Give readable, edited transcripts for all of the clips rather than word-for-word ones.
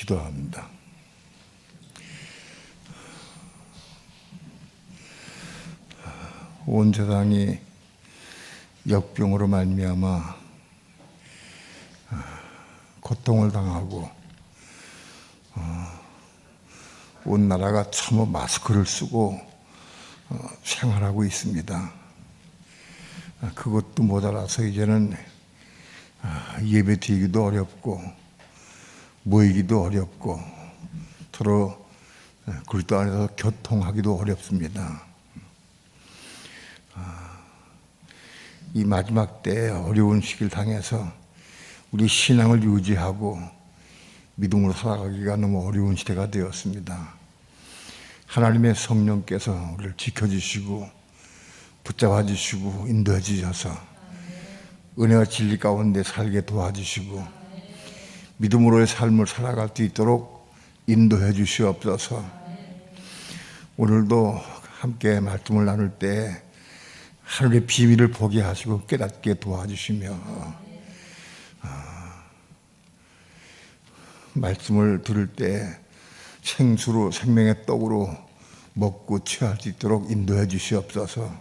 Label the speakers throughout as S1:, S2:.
S1: 기도합니다. 온 세상이 역병으로 말미암아 고통을 당하고 온 나라가 참으로 마스크를 쓰고 생활하고 있습니다. 그것도 모자라서 이제는 예배 드리기도 어렵고 모이기도 어렵고 서로 그리스도 안에서 교통하기도 어렵습니다. 이 마지막 때에 어려운 시기를 당해서 우리 신앙을 유지하고 믿음으로 살아가기가 너무 어려운 시대가 되었습니다. 하나님의 성령께서 우리를 지켜주시고 붙잡아 주시고 인도해 주셔서 은혜와 진리 가운데 살게 도와주시고 믿음으로의 삶을 살아갈 수 있도록 인도해 주시옵소서. 오늘도 함께 말씀을 나눌 때 하늘의 비밀을 보게 하시고 깨닫게 도와주시며 말씀을 들을 때 생수로 생명의 떡으로 먹고 취할 수 있도록 인도해 주시옵소서.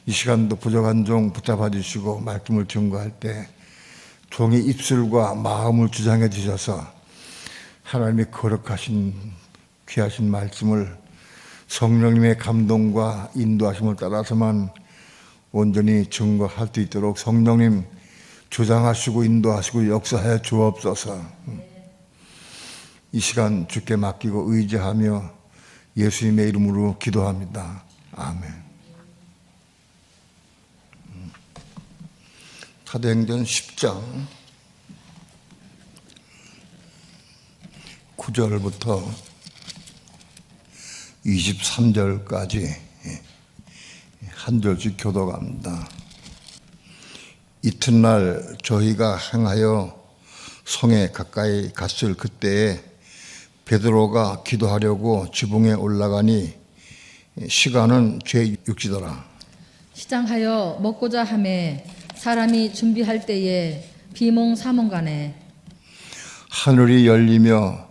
S1: 이 시간도 부족한 종 붙잡아 주시고 말씀을 증거할 때 종의 입술과 마음을 주장해 주셔서 하나님의 거룩하신 귀하신 말씀을 성령님의 감동과 인도하심을 따라서만 온전히 증거할 수 있도록 성령님 주장하시고 인도하시고 역사하여 주옵소서. 이 시간 주께 맡기고 의지하며 예수님의 이름으로 기도합니다. 아멘. 사도행전 10장 9절부터 23절까지 한 절씩 교독합니다. 이튿날 저희가 행하여 성에 가까이 갔을 그때에 베드로가 기도하려고 지붕에 올라가니 시간은 제6시더라.
S2: 시장하여 먹고자 하매 사람이 준비할 때에 비몽사몽간에
S1: 하늘이 열리며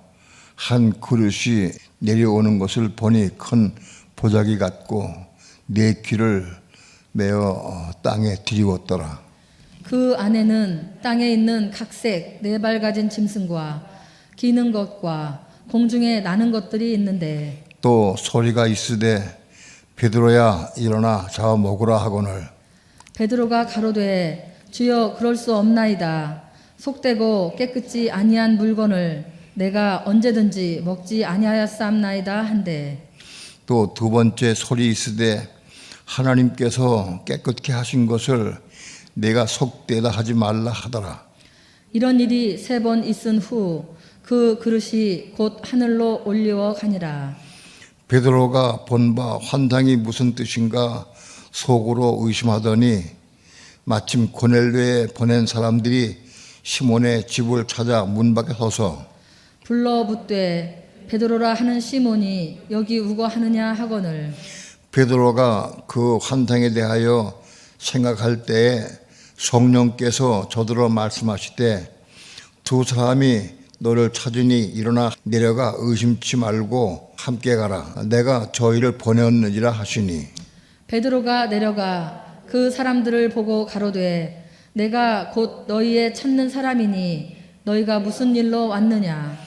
S1: 한 그릇이 내려오는 것을 보니 큰 보자기 같고 네 귀를 메어 땅에 들이웠더라.
S2: 그 안에는 땅에 있는 각색 네 발 가진 짐승과 기는 것과 공중에 나는 것들이 있는데
S1: 또 소리가 있으되 베드로야 일어나 잡아 먹으라 하거늘
S2: 베드로가 가로되 주여 그럴 수 없나이다. 속되고 깨끗이 아니한 물건을 내가 언제든지 먹지 아니하였사옵나이다 한데
S1: 또 두 번째 소리 있으되 하나님께서 깨끗게 하신 것을 내가 속되다 하지 말라 하더라.
S2: 이런 일이 3번 있은 후 그 그릇이 곧 하늘로 올리워 가니라.
S1: 베드로가 본 바 환상이 무슨 뜻인가 속으로 의심하더니 마침 고넬료에 보낸 사람들이 시몬의 집을 찾아 문 밖에 서서
S2: 불러 묻되 베드로라 하는 시몬이 여기 우거 하느냐 하거늘
S1: 베드로가 그 환상에 대하여 생각할 때에 성령께서 저들어 말씀하시되 두 사람이 너를 찾으니 일어나 내려가 의심치 말고 함께 가라. 내가 저희를 보냈느니라 하시니
S2: 베드로가 내려가 그 사람들을 보고 가로되 내가 곧 너희의 찾는 사람이니 너희가 무슨 일로 왔느냐.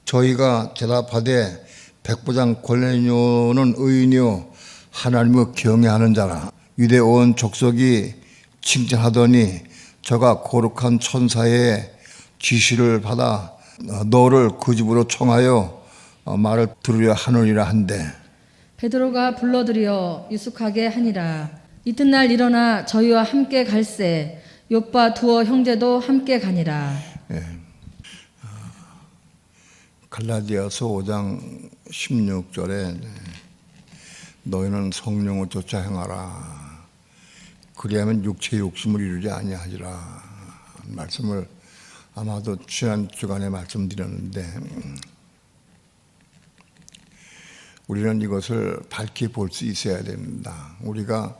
S1: 저희가 대답하되 백부장 고넬료는 의인이요 하나님을 경외하는 자라. 유대 온 족속이 칭찬하더니 저가 거룩한 천사의 지시를 받아 너를 그 집으로 청하여 말을 들으려 하느니라 한데
S2: 베드로가 불러들여 유숙하게 하니라. 이튿날 일어나 저희와 함께 갈새 욥과 두어 형제도 함께 가니라.
S1: 갈라디아서 5장 16절에 너희는 성령을 쫓아 행하라. 그리하면 육체의 욕심을 이루지 아니하리라. 말씀을 아마도 지난 주간에 말씀드렸는데 우리는 이것을 밝히 볼 수 있어야 됩니다. 우리가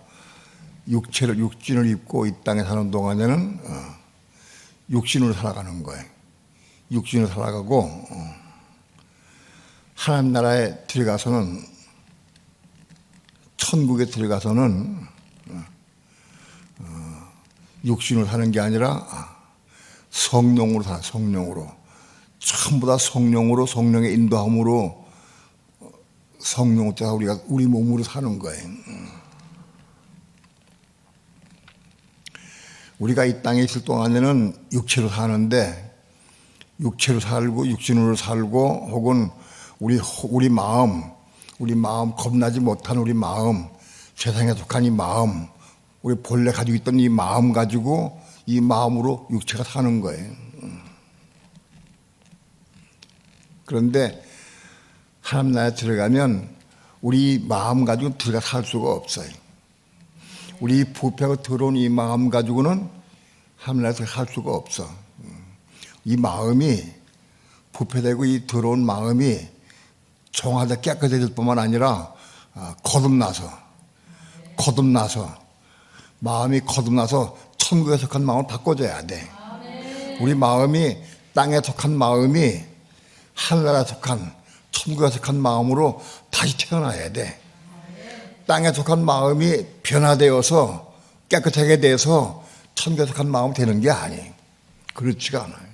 S1: 육신을 입고 이 땅에 사는 동안에는 육신으로 살아가는 거예요. 육신으로 살아가고 하나님 나라에 들어가서는, 천국에 들어가서는 육신으로 사는 게 아니라 성령으로 살아. 성령으로. 전부 다 성령으로, 성령의 인도함으로, 성령으로 따라 우리 몸으로 사는 거예요. 우리가 이 땅에 있을 동안에는 육체로 사는데, 육체로 살고 육신으로 살고, 혹은 우리 마음 겁나지 못한 우리 마음, 세상에 속한 이 마음, 우리 본래 가지고 있던 이 마음 가지고 이 마음으로 육체가 사는 거예요. 그런데 하나님 나라에 들어가면 우리 마음 가지고 들어가 살 수가 없어요. 우리 부패가 들어온 이 마음 가지고는 하나님 나라에서 살 수가 없어. 이 마음이 부패되고 이 들어온 마음이 정화돼 깨끗해질 뿐만 아니라 거듭나서 마음이 거듭나서 천국에 속한 마음을 바꿔줘야 돼. 우리 마음이 땅에 속한 마음이 하늘나라에 속한, 천국에 속한 마음으로 다시 태어나야 돼. 땅에 속한 마음이 변화되어서 깨끗하게 돼서 천국에 속한 마음이 되는 게 아니에요. 그렇지가 않아요.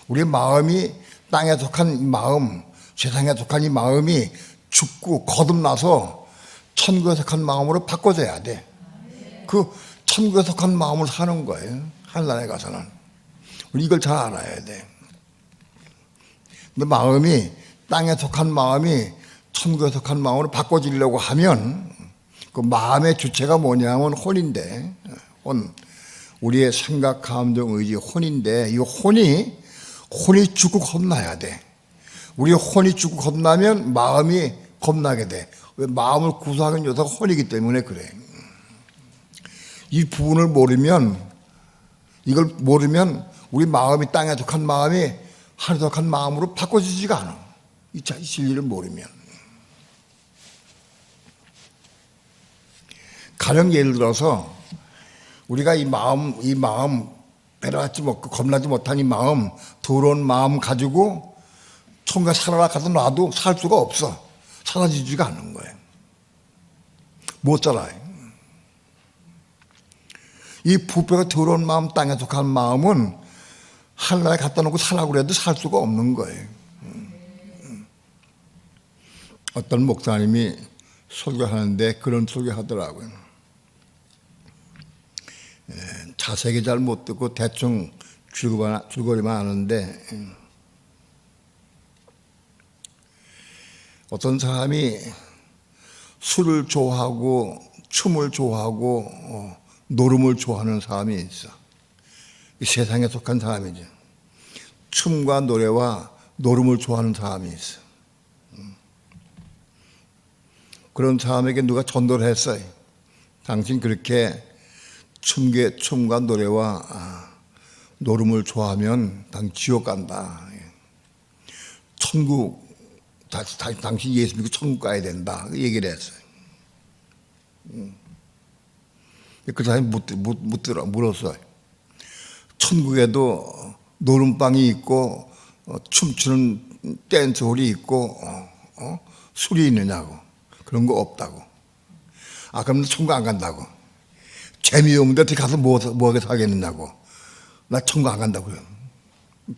S1: 우리 마음이 땅에 속한 마음, 세상에 속한 이 마음이 죽고 거듭나서 천국에 속한 마음으로 바꿔줘야 돼. 그 천국에 속한 마음을 사는 거예요. 하늘나라에 가서는. 우리 이걸 잘 알아야 돼. 근데 마음이, 땅에 속한 마음이 천국에 속한 마음으로 바꿔지려고 하면 그 마음의 주체가 뭐냐면 혼인데, 우리의 생각, 감정, 의지, 혼인데, 이 혼이 죽고 겁나야 돼. 우리 혼이 죽고 겁나면 마음이 겁나게 돼. 왜? 마음을 구성하는 요소가 혼이기 때문에 그래. 이 부분을 이걸 모르면 우리 마음이, 땅에 속한 마음이 하늘에 속한 마음으로 바꿔지지가 않아. 이 진리를 모르면. 가령 예를 들어서 우리가 이 마음 배려하지 못하고 겁나지 못한 이 마음, 더러운 마음 가지고 총각 살아라 가서 놔도 살 수가 없어. 사라지지가 않는 거예요. 못 살아요. 이 부패가 더러운 마음, 땅에 속한 마음은 하늘나라에 갖다 놓고 살라고 해도 살 수가 없는 거예요. 어떤 목사님이 설교하는데 그런 설교하더라고요. 자세히 잘 못 듣고 대충 줄거리만 하는데, 어떤 사람이 술을 좋아하고 춤을 좋아하고 노름을 좋아하는 사람이 있어. 세상에 속한 사람이죠. 춤과 노래와 노름을 좋아하는 사람이 있어. 그런 사람에게 누가 전도를 했어요. 당신 그렇게 춤과 노래와 노름을 좋아하면 당신 지옥 간다. 천국, 당신 예수 믿고 천국 가야 된다. 얘기를 했어요. 그 사람이 물었어요. 천국에도 노름방이 있고 춤추는 댄스홀이 있고 술이 있느냐고. 그런 거 없다고. 그럼 천국 안 간다고. 재미없는데 어떻게 가서 뭐하게 살겠느냐고. 나 천국 안 간다고요.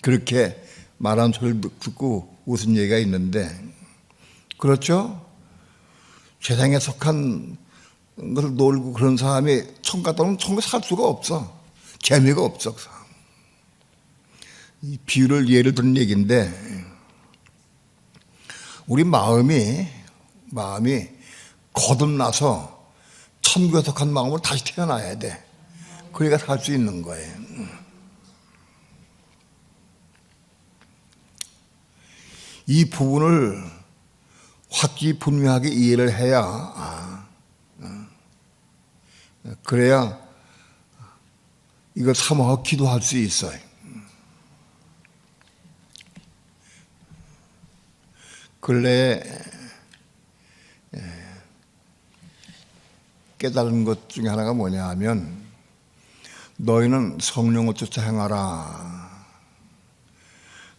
S1: 그렇게 말하는 소리를 듣고 웃은 얘기가 있는데, 그렇죠? 세상에 속한 것을 놀고 그런 사람이 천국 갔다 오면 천국에 살 수가 없어. 재미가 없어. 그 사람. 이 비유를 예를 든 얘기인데, 우리 마음이 거듭나서 천국에 속한 마음으로 다시 태어나야 돼. 그래야 살 수 있는 거예요. 이 부분을 확기분명하게 이해를 해야, 그래야 이걸 사모하고 기도할 수 있어요. 근래에 깨달은 것 중에 하나가 뭐냐 하면, 너희는 성령을 쫓아 행하라.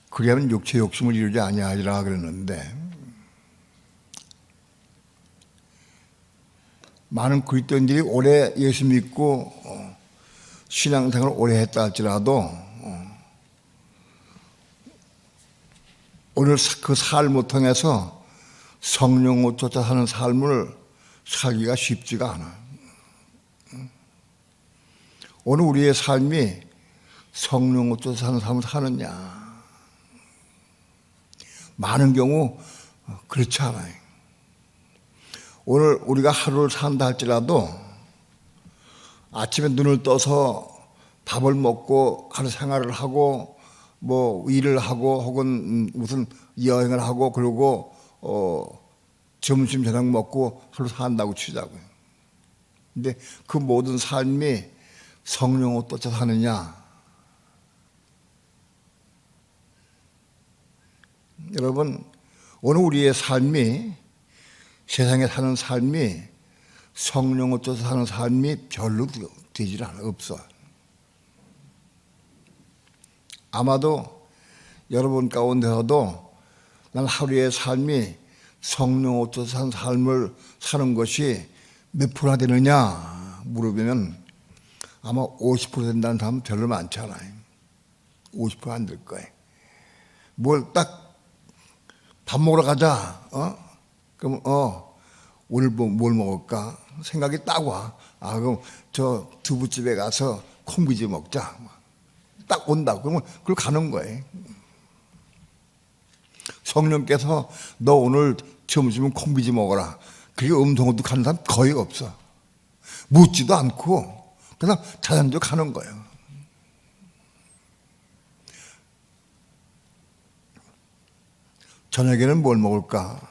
S1: 그리하면 육체 욕심을 이루지 아니하리라 그랬는데, 많은 그리스도인들이 오래 예수 믿고 신앙생활을 오래 했다 할지라도 오늘 그 삶을 통해서 성령을 쫓아 사는 삶을 살기가 쉽지가 않아. 오늘 우리의 삶이 성령을 쫓아 사는 삶을 사느냐? 많은 경우 그렇지 않아요. 오늘 우리가 하루를 산다 할지라도 아침에 눈을 떠서 밥을 먹고 하루 생활을 하고 뭐 일을 하고 혹은 무슨 여행을 하고 그러고 점심 저녁 먹고 하루 산다고 치자고요. 근데 그 모든 삶이 성령을 쫓아 사느냐? 여러분, 오늘 우리의 삶이 세상에 사는 삶이 성령을 쫓아 사는 삶이 별로 되질 않아, 없어. 아마도 여러분 가운데서도 난 하루의 삶이 성령을 쫓아 사는 삶을 사는 것이 몇 프로나 되느냐 물어보면 아마 50% 된다는 사람은 별로 많지 않아요. 50% 안 될 거예요. 뭘 딱 밥 먹으러 가자. 그럼 오늘 뭘 먹을까? 생각이 딱 와. 그럼 저 두부집에 가서 콩비지 먹자. 딱 온다. 그러면 그걸 가는 거예요. 성령께서 너 오늘 점심은 콩비지 먹어라. 그게 음성으로 가는 사람 거의 없어. 묻지도 않고 그냥 자연적으로 가는 거예요. 저녁에는 뭘 먹을까?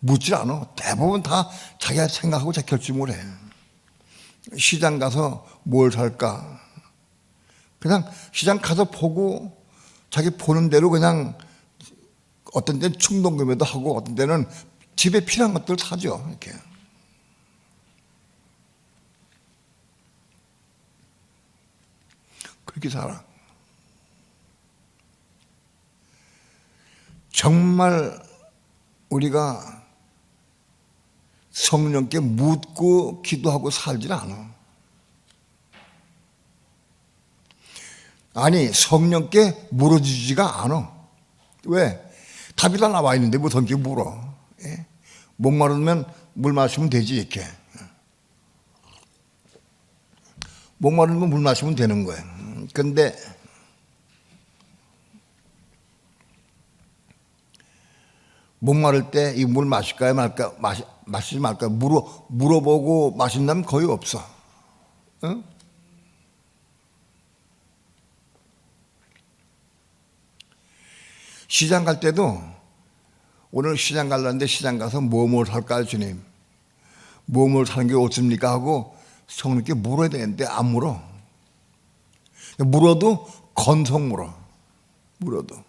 S1: 묻지 않아. 대부분 다 자기가 생각하고 자기 결심을 해. 시장 가서 뭘 살까? 그냥 시장 가서 보고 자기 보는 대로 그냥 어떤 때는 충동구매도 하고 어떤 때는 집에 필요한 것들을 사죠. 이렇게. 그렇게 살아. 정말 우리가 성령께 묻고 기도하고 살질 않아. 아니, 성령께 물어주지가 않아. 왜? 답이 다 나와 있는데 뭐 성령께 물어. 예? 목마르면 물 마시면 되지, 이렇게. 목마르면 물 마시면 되는 거예요. 근데 목마를 때 이 물 마실까요 말까, 마시지 말까 물어보고 마신다면 거의 없어. 응? 시장 갈 때도 오늘 시장 가려는데 시장 가서 뭐 살까요 주님? 뭐 사는 게 옳습니까? 하고 성령께 물어야 되는데 안 물어. 물어도 건성 물어도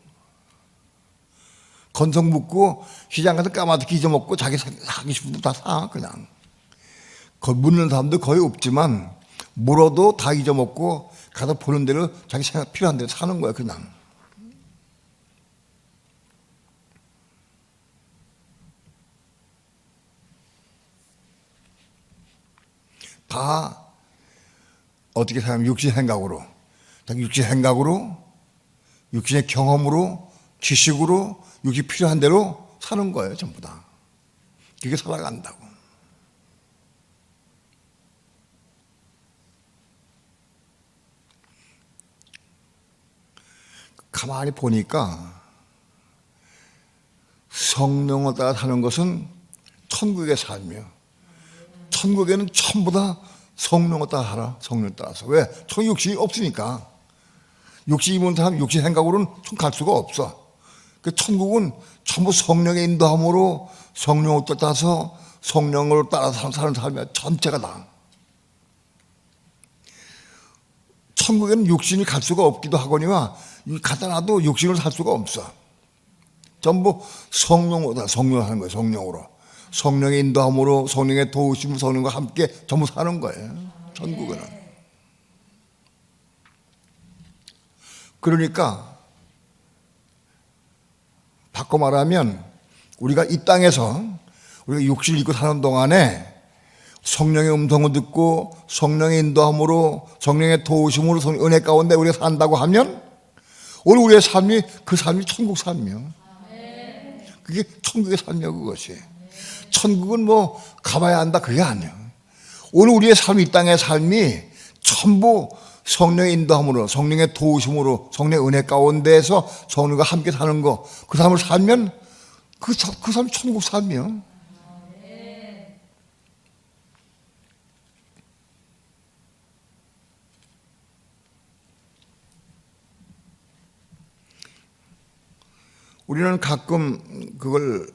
S1: 건성 묻고 시장 가서 까마득히 잊어먹고 자기 사기 싶은 거 다 사 그냥. 묻는 사람도 거의 없지만 물어도 다 잊어먹고 가서 보는 대로 자기 생각 필요한 대로 사는 거야 그냥. 다 어떻게 사면 육신 생각으로, 육신 생각으로, 육신의 경험으로, 지식으로, 육신이 필요한 대로 사는 거예요 전부 다. 그게 살아간다고. 가만히 보니까 성령을 따라 사는 것은 천국의 삶이에요. 천국에는 전부 다 성령을 따라 살아. 성령을 따라서. 왜? 천국 육신이 없으니까. 육신이 있는 사람 육신 생각으로는 갈 수가 없어. 그 천국은 전부 성령의 인도함으로 성령을 따라서 성령을 따라서 사는 삶이 전체가 다. 천국에는 육신이 갈 수가 없기도 하거니와 갖다 놔도 육신을 살 수가 없어. 전부 성령으로 하는 거예요. 성령으로. 성령의 인도함으로 성령의 도우심으로 성령과 함께 전부 사는 거예요. 천국은. 그러니까 바꿔 말하면 우리가 이 땅에서 우리가 육신을 입고 사는 동안에 성령의 음성을 듣고 성령의 인도함으로 성령의 도우심으로 은혜 가운데 우리가 산다고 하면 오늘 우리의 삶이 그 삶이 천국 삶이요. 그게 천국의 삶이야. 그것이 천국은 뭐 가봐야 한다 그게 아니야. 오늘 우리의 삶, 이 땅의 삶이 전부 성령의 인도함으로 성령의 도우심으로 성령의 은혜 가운데에서 성령과 함께 사는 거, 그 삶을 살면 그 삶이 천국 삶이요. 우리는 가끔 그걸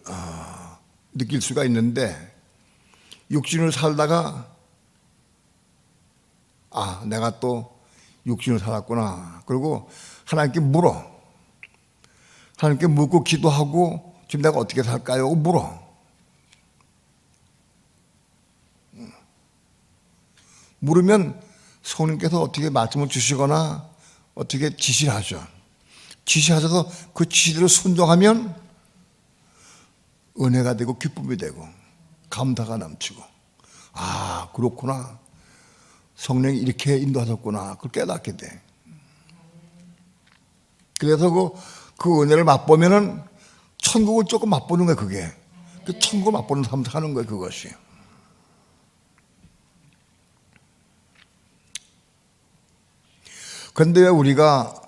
S1: 느낄 수가 있는데, 육신을 살다가 내가 또 육신을 살았구나. 그리고 하나님께 물어. 하나님께 묻고 기도하고 지금 내가 어떻게 살까요? 물어. 물으면 성령께서 어떻게 말씀을 주시거나 어떻게 지시를 하죠. 지시하셔서 그 지시대로 순종하면 은혜가 되고 기쁨이 되고 감사가 넘치고, 그렇구나, 성령이 이렇게 인도하셨구나, 그걸 깨닫게 돼. 그래서 그 은혜를 맛보면은 천국을 조금 맛보는 거야. 그게 그 천국을 맛보는 삶 사는 거야. 그것이. 그런데 왜 우리가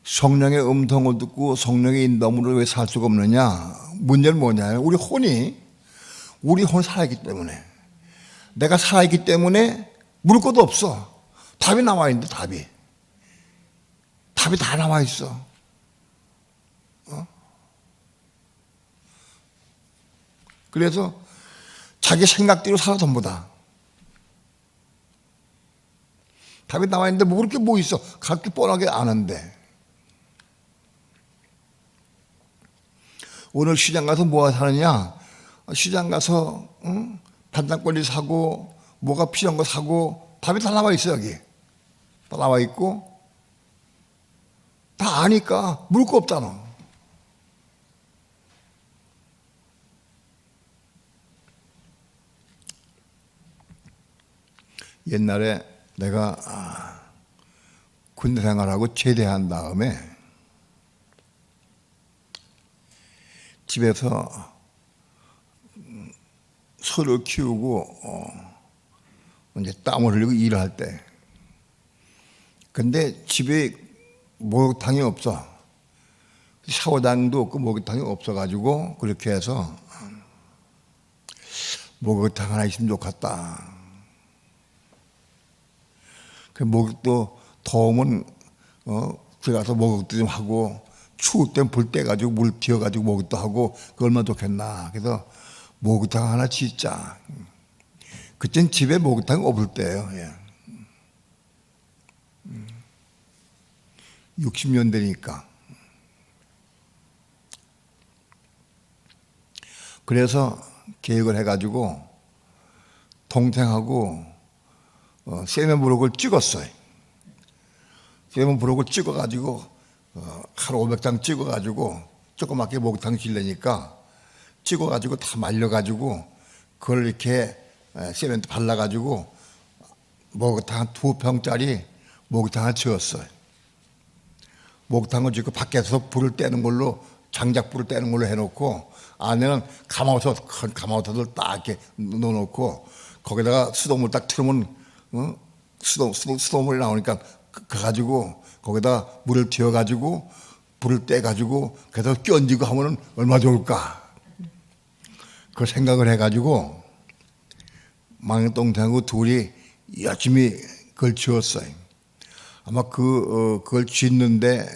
S1: 성령의 음성을 듣고 성령의 인도함으로 왜 살 수가 없느냐? 문제는 뭐냐면 우리 혼 살아있기 때문에, 내가 살아있기 때문에 물을 것도 없어. 답이 나와 있는데 답이 다 나와 있어. 그래서 자기 생각대로 살아 전부 다. 답이 나와 있는데 뭐 그렇게 뭐 있어? 그렇게 뻔하게 아는데. 오늘 시장 가서 뭐가 사느냐? 시장 가서 반찬거리 사고 뭐가 필요한 거 사고 답이 다 나와 있어. 여기 다 나와 있고 다 아니까 물을 거 없잖아. 옛날에 내가 군대 생활하고 제대한 다음에 집에서 소를 키우고 이제 땀을 흘리고 일을 할 때, 근데 집에 목욕탕이 없어. 샤워장도 없고 목욕탕이 없어가지고 그렇게 해서 목욕탕 하나 있으면 좋겠다. 그 목욕도 더우면 들어가서 목욕도 좀 하고, 추울 땐 불 떼가지고 물 튀어가지고 목욕도 하고, 그 얼마나 좋겠나. 그래서 목욕탕 하나 짓자. 그땐 집에 목욕탕이 없을 때예요. 60년대니까. 그래서 계획을 해가지고 동생하고 세면브록을 찍었어요. 세면브록을 찍어가지고 하루 500장 찍어가지고 조그맣게 목욕탕 질려니까 찍어가지고 다 말려가지고 그걸 이렇게 세면트 발라가지고 목욕탕 한 2평짜리 목욕탕을 지었어요. 목욕탕을 짓고 밖에서 불을 떼는 걸로, 장작불을 떼는 걸로 해놓고, 안에는 큰 가마솥을 딱 이렇게 넣어놓고, 거기다가 수돗물 딱 틀으면 수돗물이 나오니까 가가지고 거기다 물을 튀어가지고 불을 떼가지고 그래서 끼얹고 하면은 얼마나 좋을까. 그 생각을 해가지고 막내 동생하고 둘이 열심히 그걸 지었어요. 아마 그걸 짓는데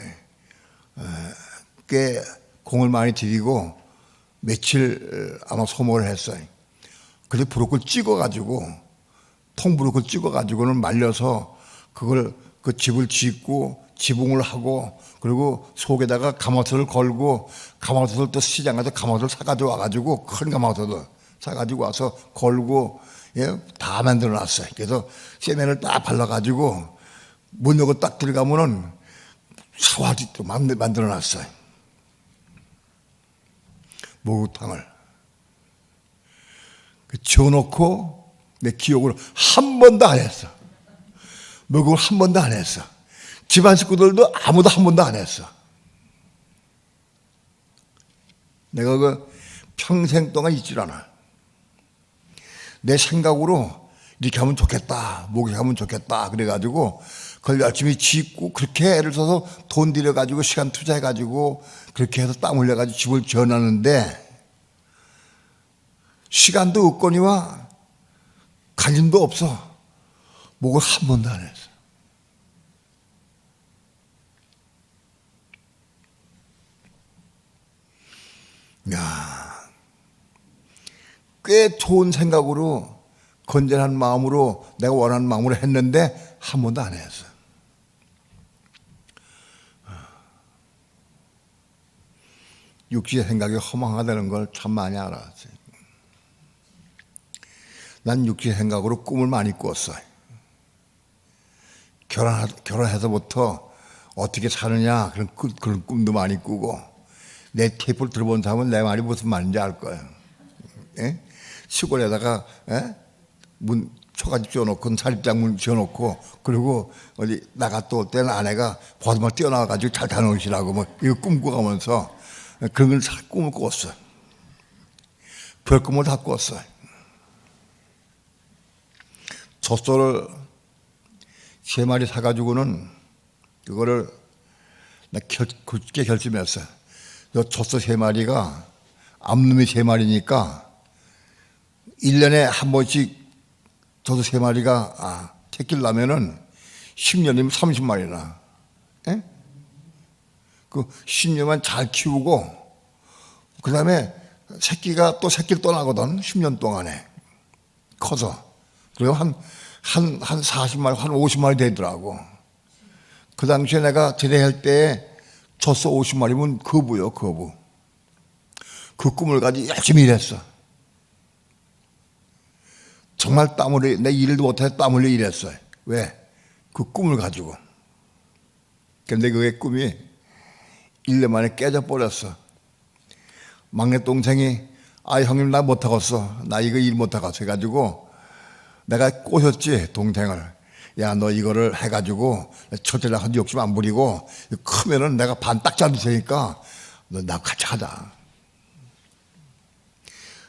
S1: 꽤 공을 많이 들이고 며칠 아마 소모를 했어요. 그래서 브로콜 찍어가지고, 통브로콜 찍어가지고는 말려서 그걸 그 집을 짓고 지붕을 하고, 그리고 속에다가 가마솥을 걸고, 가마솥을 또 시장 가서 가마솥을 사가지고 와가지고, 큰 가마솥을 사가지고 와서 걸고, 다 만들어 놨어요. 그래서 세면을 딱 발라가지고 문 열고 딱 들어가면은 샤워도 만들어 놨어요. 목욕탕을. 지어놓고 내 기억으로 한 번도 안 했어. 목욕을 한 번도 안 했어. 집안 식구들도 아무도 한 번도 안 했어. 내가 그 평생 동안 잊질 않아. 내 생각으로 이렇게 하면 좋겠다, 목욕하면 좋겠다 그래가지고 그걸 열심히 짓고 그렇게 애를 써서 돈 들여가지고 시간 투자해가지고 그렇게 해서 땀 흘려가지고 집을 지어놨는데 시간도 없거니와 관심도 없어. 목을 한 번도 안 했어. 야, 꽤 좋은 생각으로 건전한 마음으로 내가 원하는 마음으로 했는데 한 번도 안 했어. 육지의 생각이 허망하다는 걸 참 많이 알았어요. 난 육지의 생각으로 꿈을 많이 꿨어요. 결혼해서부터 어떻게 사느냐 그런 꿈도 많이 꾸고 내 테이프를 들어본 사람은 내 말이 무슨 말인지 알 거예요. 예? 시골에다가 문 초가집 지어놓고 사립장문 지어놓고 그리고 어디 나갔다 올 때는 아내가 버스만 뛰어나와가지고 잘 다녀오시라고 뭐 이거 꿈꿔가면서 그런 걸 꿈을 꿨어요. 별 꿈을 다 꿨어요. 젖소를 3마리 사가지고는 그거를 나 굳게 결심했어요. 저 젖소 3마리가 암놈이 3마리니까 1년에 한 번씩 젖소 3마리가 새끼를 낳으면은 10년이면 30마리나. 예? 그 10년만 잘 키우고 그 다음에 새끼가 또 새끼를 또 나거든. 10년 동안에 커서. 그리고 한 40마리, 한 50마리 되더라고. 그 당시에 내가 제대할 때 젖소 50마리면 거부요, 거부. 그 꿈을 가지고 열심히 일했어. 정말 땀 흘려, 내 일도 못해 땀 흘려 일했어요. 왜? 그 꿈을 가지고. 근데 그게 꿈이 1년 만에 깨져버렸어. 막내 동생이 형님 나 못하겠어. 나 이거 일 못하겠어 해가지고 내가 꼬셨지 동생을. 야 너 이거를 해가지고 첫째랑 한 욕심 안 부리고 크면은 내가 반 딱 잡을 테니까 너 나 같이 하자.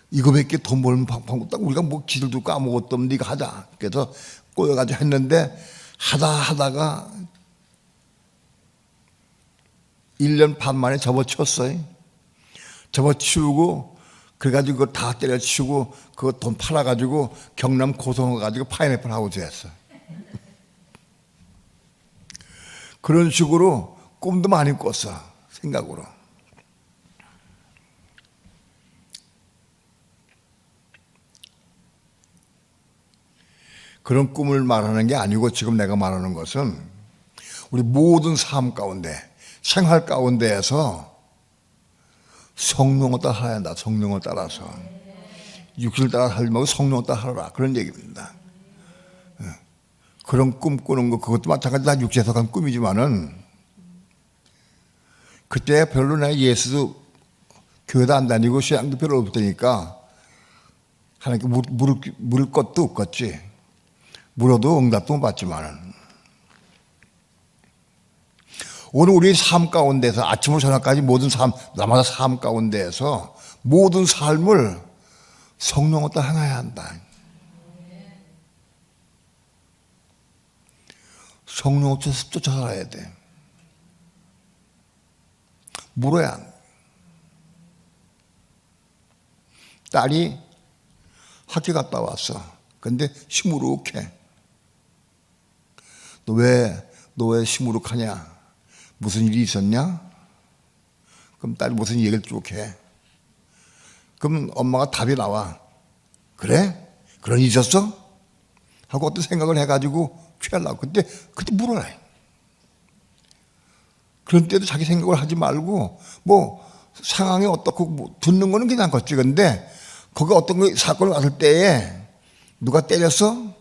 S1: 이거밖에 돈 벌는 방법 딱 우리가 뭐 기술도 까먹었도 없는 네가 하자. 그래서 꼬여가지고 했는데 하다가 1년 반 만에 접어치웠어요. 접어치우고 그래가지고 그거 다 때려치우고 그거 돈 팔아가지고 경남 고성 가가지고 파인애플 하우스 했어. 그런 식으로 꿈도 많이 꿨어. 생각으로. 그런 꿈을 말하는 게 아니고 지금 내가 말하는 것은 우리 모든 삶 가운데 생활 가운데에서 성령을 따라 해야 한다. 성령을 따라서 육신을 따라 살지 말고 성령을 따라 하라. 그런 얘기입니다. 그런 꿈 꾸는 거 그것도 마찬가지 다 육체에서 간 꿈이지만은 그때 별로 내가 예수도 교회도 안 다니고 신앙도 별로 없으니까 하나님께 물을 것도 없겠지. 물어도 응답도 못 받지만은 오늘 우리 삶 가운데서 아침부터 저녁까지 모든 삶, 나마다 삶 가운데에서 모든 삶을 성령을 따라 행해야 한다. 성령을 쫓아 살아야 돼. 물어야 한다. 딸이 학교 갔다 왔어. 근데 시무룩해. 너 왜 시무룩하냐? 무슨 일이 있었냐? 그럼 딸이 무슨 얘기를 쭉 해. 그럼 엄마가 답이 나와. 그래? 그런 일이 있었어? 하고 어떤 생각을 해가지고 취하려고. 그때 물어라. 그런 때도 자기 생각을 하지 말고 뭐 상황이 어떻고 뭐 듣는 거는 괜찮겠지. 근데 거기 어떤 거 사건이 왔을 때에 누가 때렸어?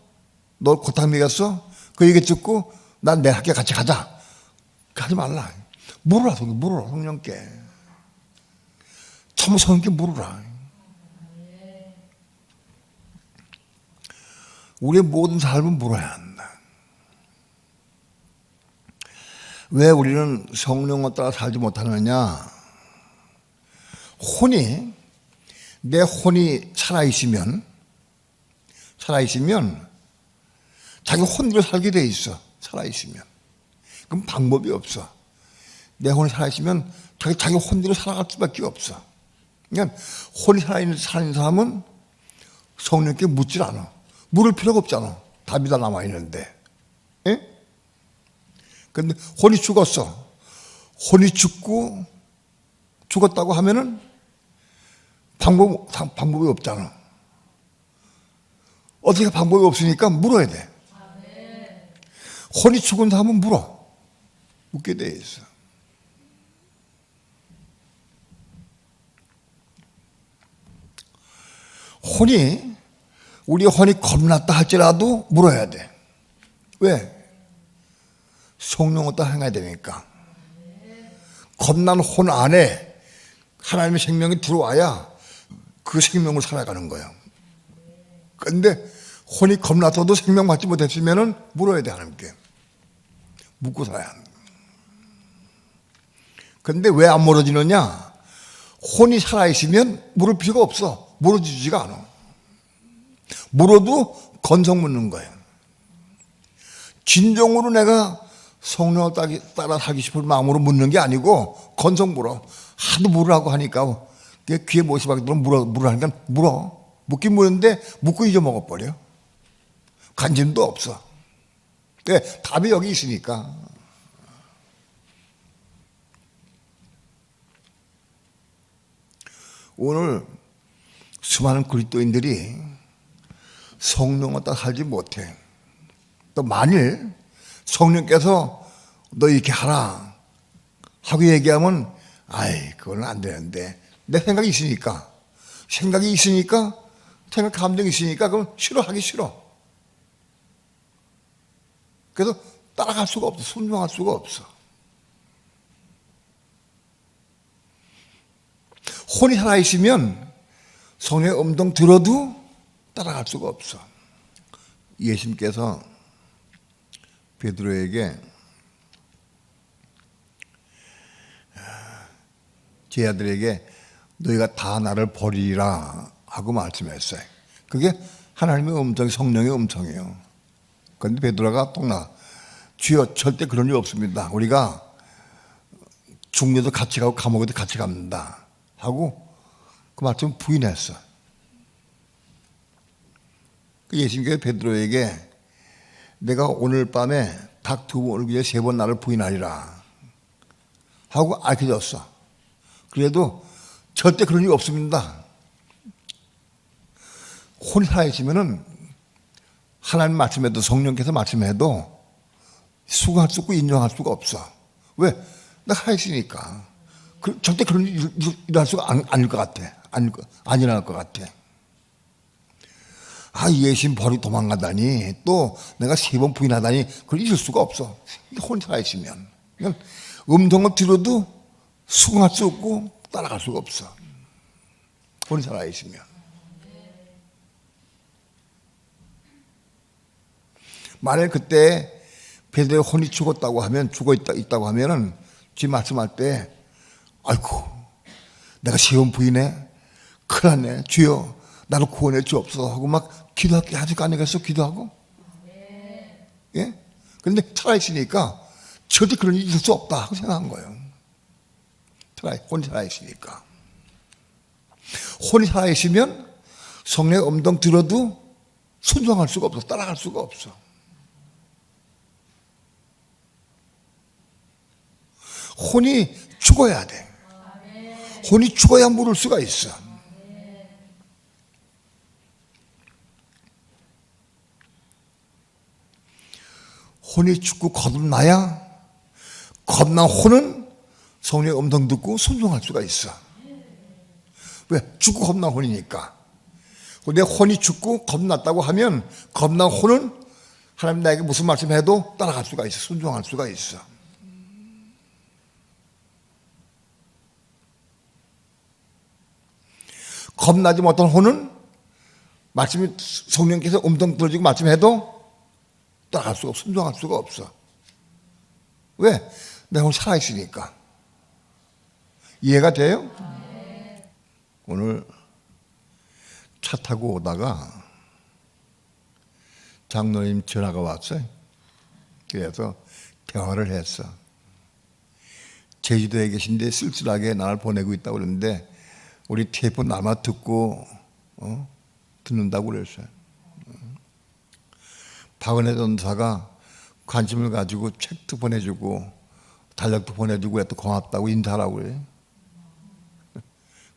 S1: 너 고탕 먹였어? 그 얘기 듣고 난 내 학교 같이 가자. 하지 말라. 물어라, 성령께. 참 성령께 물어라. 우리의 모든 삶은 물어야 한다. 왜 우리는 성령을 따라 살지 못하느냐? 내 혼이 살아있으면 자기 혼대로 살게 돼 있어. 살아있으면. 그럼 방법이 없어. 내 혼이 살아있으면 자기 혼대로 살아갈 수밖에 없어. 그러니까 혼이 살아있는 사람은 성령께 묻질 않아. 물을 필요가 없잖아. 답이 다 남아있는데. 예? 근데 혼이 죽었어. 혼이 죽었다고 하면은 방법이 없잖아. 어떻게 방법이 없으니까 물어야 돼. 혼이 죽은 사람은 묻게 돼 있어. 우리 혼이 겁났다 할지라도 물어야 돼. 왜? 성령을 따라 행해야 되니까. 겁난 혼 안에 하나님의 생명이 들어와야 그 생명을 살아가는 거예요. 그런데 혼이 겁났어도 생명 받지 못했으면 물어야 돼. 하나님께 묻고 살아야 한다. 그런데 왜 안 물어지느냐? 혼이 살아있으면 물을 필요가 없어. 물어주지가 않아. 물어도 건성 묻는 거예요. 진정으로 내가 성령을 따라 살기 싶은 마음으로 묻는 게 아니고 건성 물어. 하도 물으라고 하니까 귀에 못이 박히도록 물으라니까 물어. 묻긴 묻는데 묻고 잊어먹어버려. 관심도 없어. 답이 여기 있으니까. 오늘 수많은 그리스도인들이 성령을 따라 살지 못해. 또 만일 성령께서 너 이렇게 하라 하고 얘기하면 그건 안 되는데 내 생각이 있으니까 감정이 있으니까 그럼 하기 싫어. 그래서 따라갈 수가 없어. 순종할 수가 없어. 혼이 살아있으면 성령의 음성 들어도 따라갈 수가 없어. 예수님께서 베드로에게 제 아들에게 너희가 다 나를 버리리라 하고 말씀했어요. 그게 하나님의 음성, 성령의 음성이에요. 그런데 베드로가 주여 절대 그런 일 없습니다. 우리가 중녀도 같이 가고 감옥에도 같이 갑니다 하고 그 말씀을 부인했어. 예수님께서 베드로에게 내가 오늘 밤에 닭 2번 울기 전에 3번 나를 부인하리라 하고 알려줬어. 그래도 절대 그런 일 없습니다. 혼이 살아있으면은 하나님 말씀해도 성령께서 말씀해도 수긍할 수 없고 인정할 수가 없어. 왜? 나 살아있으니까. 절대 그런 일 일어날 수가 아닐 것 같아. 안 일어날 것 같아. 예수님 버리고 도망가다니 또 내가 3번 부인하다니 그걸 잊을 수가 없어. 혼이 살아있으면. 그러니까 음성을 들어도 수긍할 수 없고 따라갈 수가 없어. 혼이 살아있으면. 만일 그때 베드로의 혼이 죽었다고 하면은 지금 말씀할 때 아이고 내가 3번 부인해? 큰일 났네. 주여 나를 구원해 주옵소서 하고 막 기도하게 하지 아니겠어? 기도하고. 예? 그런데 살아있으니까 절대 그런 일이 있을 수 없다 하고 생각한 거예요. 혼이 살아있으니까. 혼이 살아있으면 성령의 음성 들어도 순종할 수가 없어. 따라갈 수가 없어. 혼이 죽어야 돼. 혼이 죽어야 물을 수가 있어. 혼이 죽고 거듭나야 겁난 혼은 성령의 음성 듣고 순종할 수가 있어. 왜? 죽고 겁난 혼이니까. 내 혼이 죽고 겁났다고 하면 겁난 혼은 하나님 나에게 무슨 말씀해도 따라갈 수가 있어. 순종할 수가 있어. 겁나지 못한 혼은 말씀이 성령께서 음성 들어주고 말씀해도 따라갈 수가 없어. 순종할 수가 없어. 왜? 내가 오늘 살아있으니까. 이해가 돼요? 오늘 차 타고 오다가 장로님 전화가 왔어요. 그래서 대화를 했어. 제주도에 계신데 쓸쓸하게 나를 보내고 있다고 그러는데 우리 테이프 남아 듣고 듣는다고 그랬어요. 박은혜 전사가 관심을 가지고 책도 보내주고 달력도 보내주고 해도 고맙다고 인사하라고 그래요.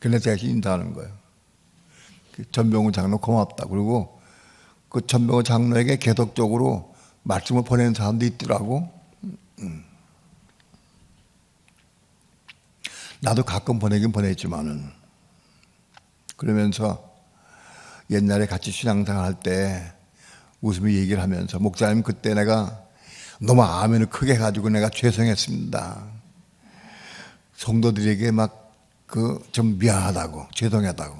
S1: 그래서 제가 인사하는 거예요. 전병우 장로 고맙다. 그리고 그 전병우 장로에게 계속적으로 말씀을 보내는 사람도 있더라고. 나도 가끔 보내긴 보냈지만은 그러면서 옛날에 같이 신앙생활 할 때 웃으며 얘기를 하면서 목사님 그때 내가 너무 아멘을 크게 해가지고 내가 죄송했습니다. 성도들에게 막 좀 미안하다고 죄송하다고.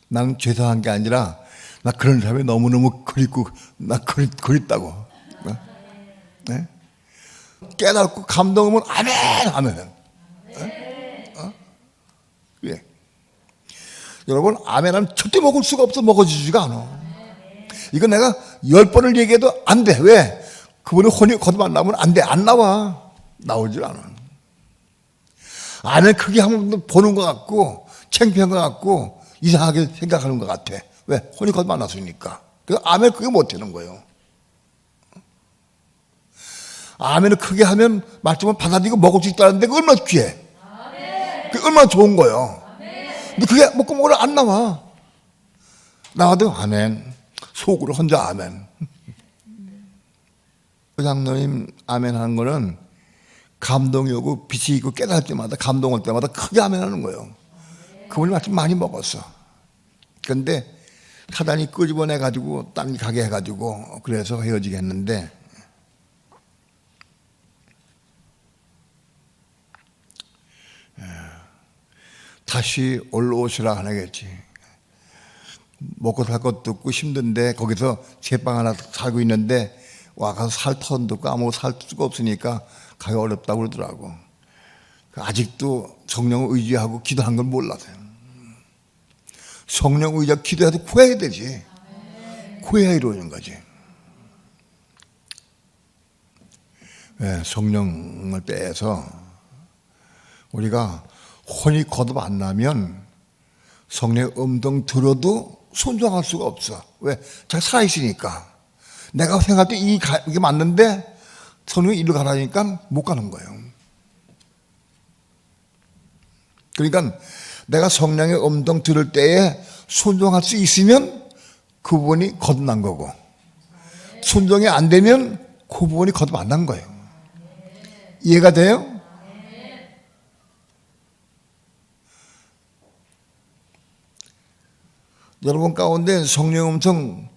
S1: 나는 죄송한 게 아니라 나 그런 사람이 너무너무 그립고 나 그립다고. 네? 깨닫고 감동하면 아멘 하면 예. 여러분 아멘하면 절대 먹을 수가 없어. 먹어주지가 않아. 이거 내가 10번을 얘기해도 안 돼. 왜? 그분이 혼이 거듭 안 나오면 안 돼. 안 나와. 나오질 않아. 아멘 크게 하면 보는 것 같고 창피한 것 같고 이상하게 생각하는 것 같아. 왜? 혼이 거듭 안 났으니까. 그래서 아멘 크게 못하는 거예요. 아멘을 크게 하면 말씀을 받아들이고 먹을 수 있다는데 그게 얼마나 귀해. 그게 얼마나 좋은 거예요. 근데 그게 먹고 먹으러 안 나와. 나와도 아멘. 속으로 혼자 아멘. 장로님 아멘 하는 거는 감동이 오고 빛이 있고 깨달을 때마다 감동 올 때마다 크게 아멘 하는 거예요. 그분이 말씀 많이 먹었어. 그런데 사단이 끄집어내가지고 딴 데 가게 해가지고 그래서 헤어지게 했는데 다시 올라오시라 하겠지. 먹고 살 것도 없고 힘든데 거기서 제빵 하나 살고 있는데 와가서 살 턴도 없고 아무 살 수가 없으니까 가기 어렵다고 그러더라고. 아직도 성령을 의지하고 기도한 걸 몰라서요. 성령 의지하고 기도해도 구해야 되지. 구해야 이루어지는 거지. 네, 성령을 빼서 우리가 혼이 거듭 안 나면 성령의 음성 들어도 순종할 수가 없어. 왜? 자기가 살아있으니까. 내가 생각할 때 이게 맞는데 성령이 이리로 가라니까 못 가는 거예요. 그러니까 내가 성령의 음성 들을 때에 순종할 수 있으면 그 부분이 거듭난 거고 순종이 안 되면 그 부분이 거듭 안 난 거예요. 이해가 돼요? 여러분 가운데 성령 음성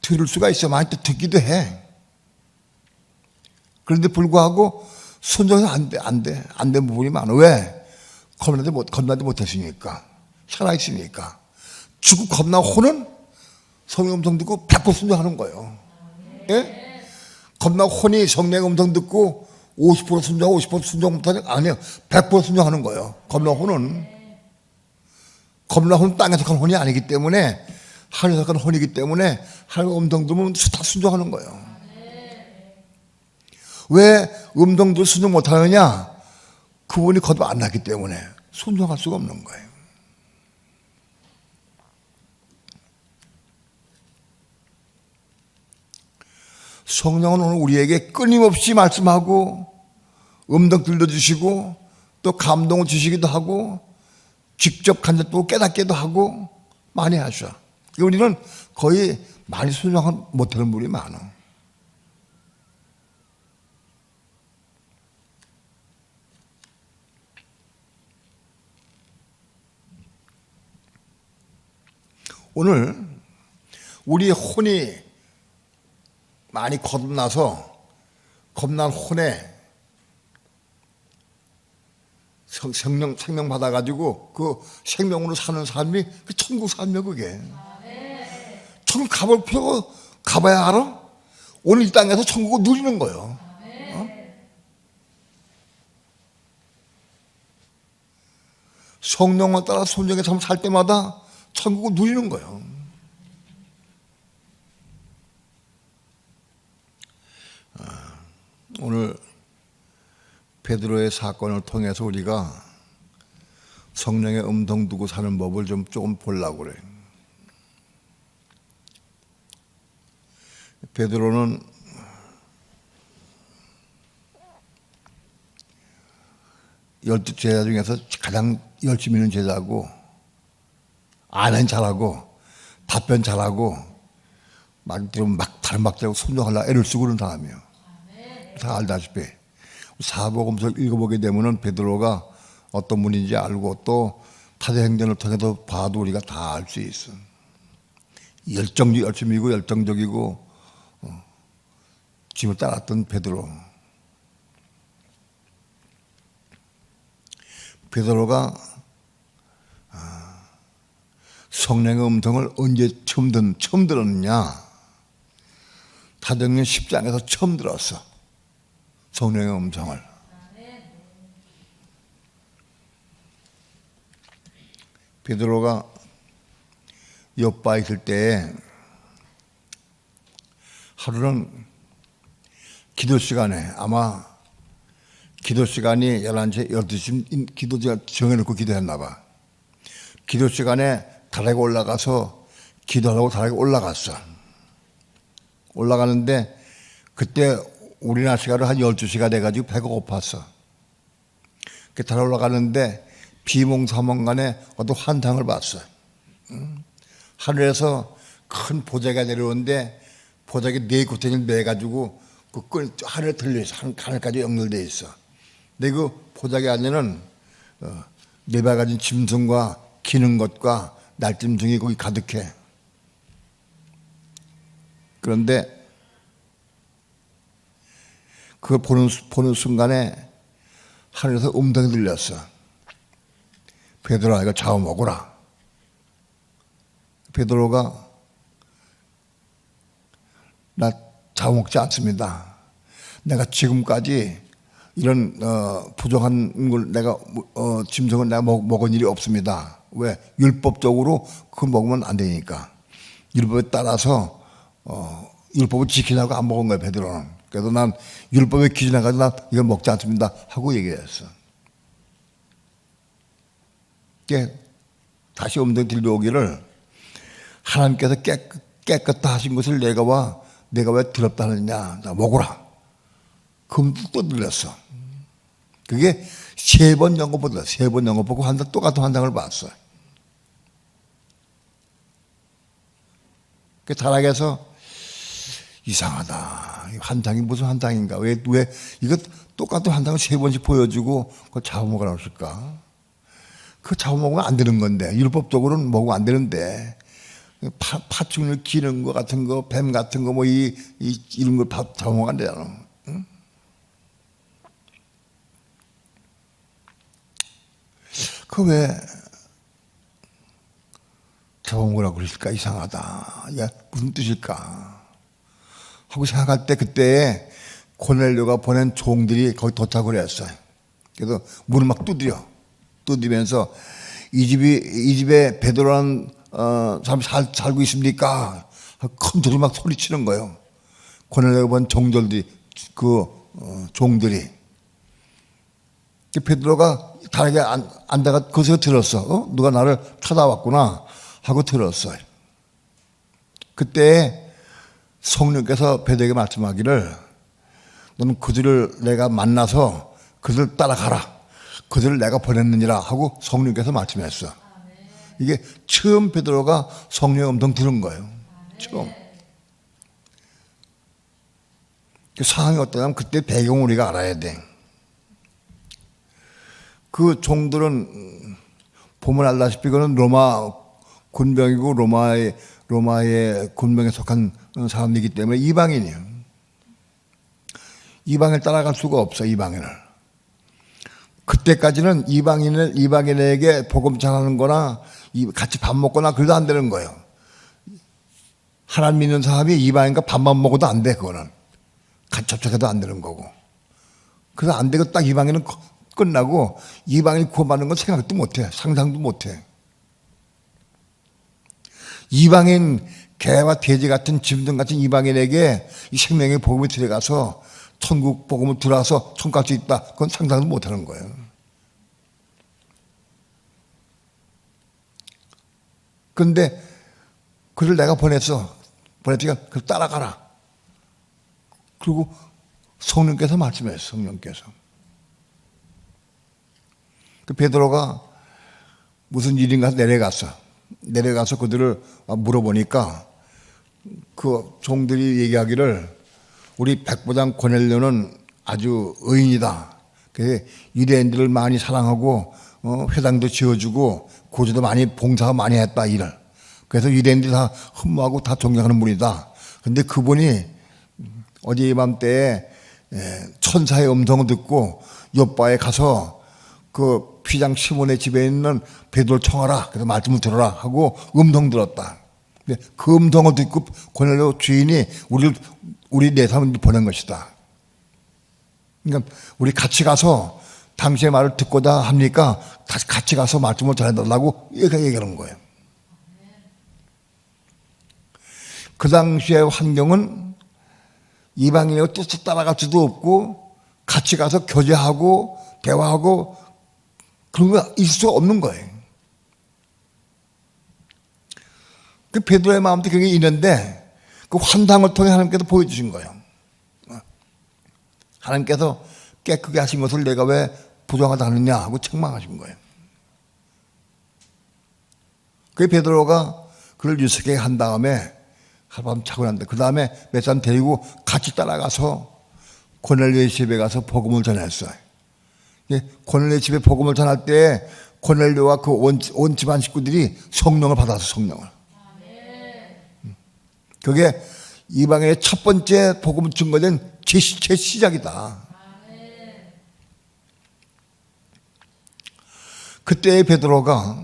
S1: 들을 수가 있어. 많이 듣기도 해. 그런데 불구하고 순종이 안 된 부분이 많아. 왜? 겁나지 못했으니까. 살아있으니까. 죽고 겁나 혼은 성령 음성 듣고 100% 순종하는 거예요. 예? 겁나 혼이 성령 음성 듣고 50% 순종하고 50% 순종 못하냐? 아니요. 100% 순종하는 거예요. 겁나 혼은. 겁나 혼은 땅에서 간 혼이 아니기 때문에 하늘에서 간 혼이기 때문에 하나님 음성 들으면 다 순종하는 거예요. 왜 음성도 순종 못하느냐? 그분이 거듭 안 났기 때문에 순종할 수가 없는 거예요. 성령은 오늘 우리에게 끊임없이 말씀하고 음성 들려주시고 또 감동을 주시기도 하고 직접 간접 또 깨닫기도 하고 많이 하셔. 우리는 거의 많이 순종 못하는 분이 많아. 오늘 우리 혼이 많이 거듭나서 겁난 혼에 생명 받아가지고 그 생명으로 사는 삶이 그 천국 삶이야 그게. 천국 가볼 필요가 가봐야 알아? 오늘 이 땅에서 천국을 누리는 거예요. 성령을 따라 순종해 살 때마다 천국을 누리는 거예요. 오늘 베드로의 사건을 통해서 우리가 성령의 음성 두고 사는 법을 좀 조금 보려고 그래. 베드로는 열두 제자 중에서 가장 열심히 있는 제자고, 아는 잘하고 답변 잘하고 막 들으면 막 다른 박자고 순종하려고 애를 쓰고 그런 사람이에요. 다 알다시피 사복음서 읽어보게 되면은 베드로가 어떤 분인지 알고 또 사도행전을 통해서 봐도 우리가 다 알 수 있어. 열심이고 열정적이고 짐을 따랐던 베드로가 성령의 음성을 언제 처음 들었느냐? 사도행전 10장에서 처음 들었어. 성령의 음성을. 베드로가 요바에 있을 때 하루는 기도 시간에, 아마 기도 시간이 11시, 12시 기도 시간 정해놓고 기도했나 봐. 기도 시간에 다락에 올라가서 기도하려고 다락에 올라갔어. 올라가는데 그때 우리나라 시간으로 한 12시가 돼가지고 배가 고팠어. 그 다락에 올라가는데 비몽사몽간에 어떤 환상을 봤어. 하늘에서 큰 보자기가 내려오는데 보자기 네 구덩이를 내가지고 그 끈 하늘에 들려 있어. 하늘까지 연결되어 있어. 근데 그 보자기 안에는 네발 가진 짐승과 기는 것과 날짐승이 거기 가득해. 그런데 그걸 보는 순간에 하늘에서 음성이 들렸어. 베드로아, 이거 잡아먹어라. 베드로가 나 잡아먹지 않습니다. 내가 지금까지 이런 부정한 걸 내가 짐승을 내가 먹은 일이 없습니다. 왜? 율법적으로 그거 먹으면 안 되니까. 율법에 따라서 율법을 지키려고 안 먹은 거야, 베드로는. 그래서 난 율법에 기준해가지고 난 이걸 먹지 않습니다 하고 얘기했어. 다시 음성이 들려오기를 하나님께서 깨끗다 하신 것을 내가 왜 더럽다 하느냐. 나 먹어라. 그럼 또 들렸어. 그게 3번 연거보다 3번 연거보고 똑같은 환상을 봤어. 그 다락에서 이상하다. 환상이 무슨 환상인가? 왜 이거 똑같은 환상을 3번씩 보여주고 그걸 잡아먹으라고 했을까? 그거 잡아먹으면 안 되는 건데, 율법적으로는 먹으면 안 되는데, 파충류 기는 거 같은 거, 뱀 같은 거, 이런 걸 잡아먹으면 안 되잖아. 응? 그 왜 잡아먹으라고 그랬을까? 이상하다. 야, 무슨 뜻일까? 하고 생각할 때 그때 고넬료가 보낸 종들이 거기 도착을 했어요. 그래서 문을 막 두드리면서 이 집에 베드로라는 사람이 살고 있습니까? 큰 소리 막 소리치는 거예요. 고넬료가 본 종들이 종들이. 베드로가 다락에 앉아가 거기서 들었어. 누가 나를 찾아왔구나 하고 들었어요. 그때 성령께서 베드로에게 말씀하기를 너는 그들을 내가 만나서 그들을 따라가라. 그들을 내가 보냈느니라 하고 성령께서 말씀했어. 이게 처음 베드로가 성령의 음성 들은 거예요. 처음. 그 상황이 어떠냐면 그때 배경을 우리가 알아야 돼. 그 종들은 보면 알다시피 그는 로마 군병이고 로마의 군병에 속한 사람이기 때문에 이방인이에요. 이방을 따라갈 수가 없어, 이방인을. 그때까지는 이방인에게 복음 전하는 거나 같이 밥 먹거나 그래도 안 되는 거예요. 하나님 믿는 사람이 이방인과 밥만 먹어도 안 돼. 그거는 같이 접촉해도 안 되는 거고. 그래서 안 되고 딱 이방인은 끝나고 이방인이 구원받는 건 생각도 못해. 상상도 못해. 이방인 개와 돼지 같은 짐승 같은 이방인에게 이 생명의 복음이 들어가서 천국 복음을 들어와서 천국 갈 수 있다. 그건 상상도 못하는 거예요. 그런데 그를 내가 보냈으니까 그걸 따라가라. 그리고 성령께서 말씀했어요. 성령께서. 그 베드로가 무슨 일인가 내려가서 그들을 물어보니까 그 종들이 얘기하기를 우리 백부장 고넬료는 아주 의인이다. 유대인들을 많이 사랑하고 회당도 지어주고 고지도 많이 봉사가 많이 했다 일을. 그래서 유대인들이 다 흠모하고 다 존경하는 분이다. 그런데 그분이 어제 이맘때에 천사의 음성을 듣고 요바에 가서 그 피장 시몬의 집에 있는 베드로를 청하라. 그래서 말씀을 들어라 하고 음성 들었다. 근데 그 음성을 듣고 고넬료 주인이 우리 네 사람을 보낸 것이다. 그러니까 우리 같이 가서 당신의 말을 듣고자 합니까? 다시 같이 가서 말씀을 전해달라고 얘기하는 거예요. 그 당시의 환경은 이방인의 뜻을 따라갈 수도 없고 같이 가서 교제하고 대화하고 그런 거 있을 수 없는 거예요. 그 베드로의 마음도 그게 있는데 그 환상을 통해 하나님께서 보여주신 거예요. 하나님께서 깨끗게 하신 것을 내가 왜 부정하다 하느냐 하고 책망하신 거예요. 그 베드로가 그를 유숙하게 한 다음에 하룻밤 자고 난다. 그 다음에 몇 사람 데리고 같이 따라가서 고넬료의 집에 가서 복음을 전했어요. 고넬료의 집에 복음을 전할 때 고넬료와 그 온 집안 식구들이 성령을 받아서 성령을. 그게 이방인의 첫 번째 복음을 증거된 제 시작이다. 그때의 베드로가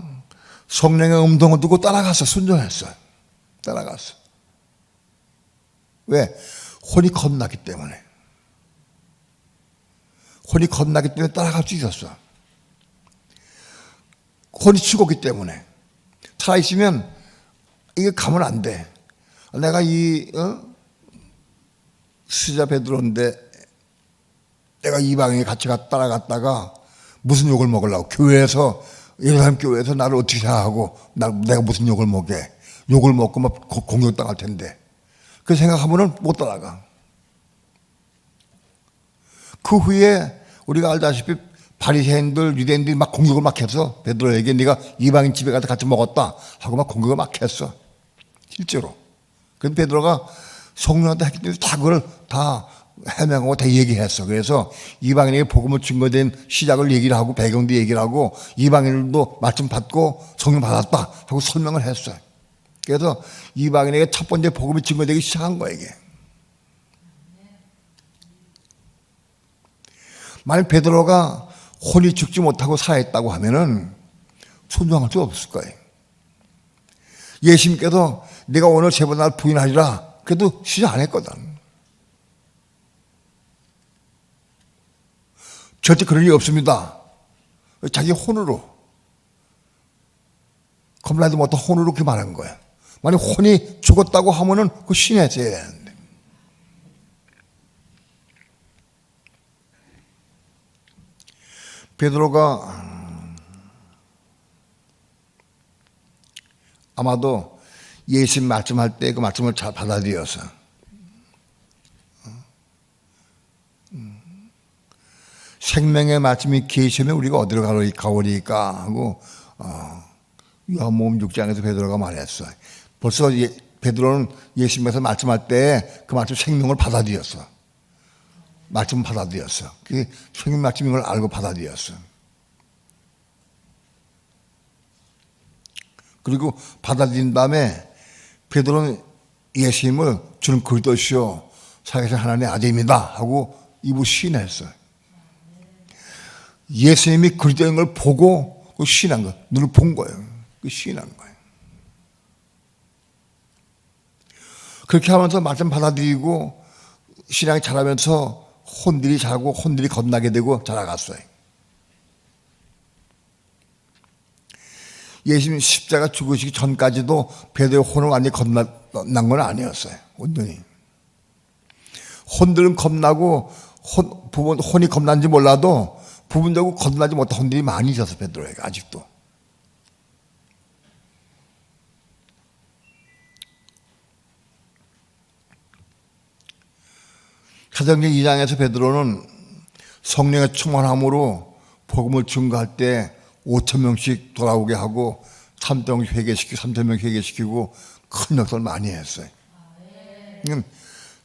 S1: 성령의 음성을 듣고 따라가서 순종했어요. 따라갔어. 왜? 혼이 겁나기 때문에. 혼이 겁나기 때문에 따라갈 수 있었어. 혼이 죽었기 때문에. 살아있으면 이게 가면 안 돼. 내가 수자 베드로인데 내가 이방인에 같이 따라갔다가 무슨 욕을 먹으려고 교회에서 예루살렘 교회에서 나를 어떻게 생각하고 내가 무슨 욕을 먹게 욕을 먹고 막 공격당할 텐데 그 생각하면은 못 따라가. 그 후에 우리가 알다시피 바리새인들 유대인들이 막 공격을 막 해서 베드로에게 네가 이방인 집에 가서 같이 먹었다 하고 막 공격을 막 했어. 실제로. 그래서 베드로가 성령한테 했기 때문에 다 그걸 다 해명하고 다 얘기했어. 그래서 이방인에게 복음을 증거된 시작을 얘기를 하고 배경도 얘기를 하고 이방인들도 말씀 받고 성령 받았다 하고 설명을 했어요. 그래서 이방인에게 첫 번째 복음이 증거되기 시작한 거예요. 이게. 만약 베드로가 혼이 죽지 못하고 살아있다고 하면은 순종할 수 없을 거예요. 예수님께서 내가 오늘 세 번 날 부인하리라 그래도 시작 안 했거든. 절대 그럴 일 없습니다. 자기 혼으로 겁나도 못한 혼으로 그렇게 말한 거야. 만약 혼이 죽었다고 하면은 그 신했어야 되는데. 베드로가 아마도 예수님 말씀할 때 그 말씀을 잘 받아들여서 생명의 말씀이 계시면 우리가 어디로 가오리까 하고 요한복음 6장에서 베드로가 말했어. 벌써 베드로는 예수님께서 말씀할 때 그 말씀 생명을 받아들였어. 말씀을 받아들였어. 그게 생명 말씀인 걸 알고 받아들였어. 그리고 받아들인 다음에 베드로는 예수님을 주는 그리스도시요 살아계신 하나님의 아들입니다 하고 입을 시인했어요. 예수님이 그리스도인 걸 보고 시인한 거예요. 눈을 본 거예요. 시인한 거예요. 그렇게 하면서 말씀 받아들이고 신앙이 자라면서 혼들이 자고 혼들이 겁나게 되고 자라갔어요. 예수님 십자가 죽으시기 전까지도 베드로의 혼을 완전히 겁난 건 아니었어요. 온전히. 혼들은 겁나고 혼이 겁난지 몰라도 부분적으로 겁나지 못한 혼들이 많이 있었어요. 베드로에게 아직도. 사도행전 2장에서 베드로는 성령의 충만함으로 복음을 증거할 때 5,000명씩 돌아오게 하고 3,000명 회개시키고 3,000명 회개시키고 큰 역사를 많이 했어요.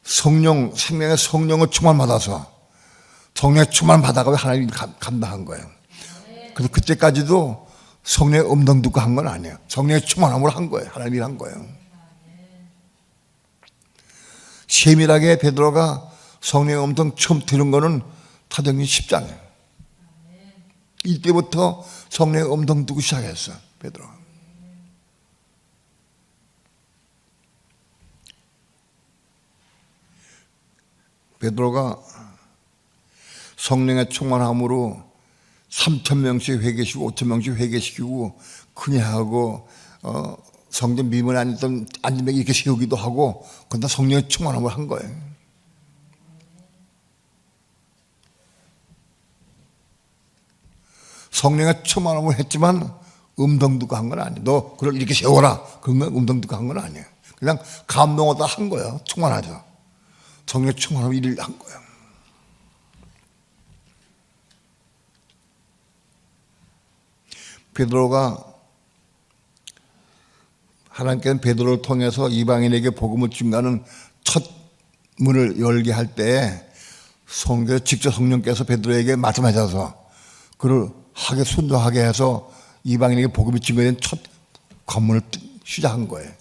S1: 생명의 성령을 충만받아서 성령의 충만받아가 하나님이 감당한 거예요. 그래서 그때까지도 성령의 음성 듣고 한 건 아니에요. 성령의 충만함으로 한 거예요. 하나님이 한 거예요. 세밀하게 베드로가 성령의 음성 처음 들은 거는 사도행전 10장이에요. 이때부터 성령의 음성 듣고 시작했어요. 베드로가. 베드로가 성령의 충만함으로 3,000명씩 회개시키고 5,000명씩 회개시키고 큰일하고 성전 미문에 앉았던 안전병 이렇게 세우기도 하고 그건 다 성령의 충만함을 한 거예요. 성령의 충만함을 했지만 음성 듣고 한 건 아니에요. 너 그걸 이렇게 세워라. 그러면 음성 듣고 한 건 아니에요. 그냥 감동하다 한 거예요. 충만하죠. 성령의 충만함을 일을 한 거예요. 베드로가 하나님께는 베드로를 통해서 이방인에게 복음을 증거하는 첫 문을 열게 할 때 성경에 직접 성령께서 베드로에게 말씀하셔서 그를 하게 순종하게 해서 이방인에게 복음이 증거된 첫 관문을 시작한 거예요.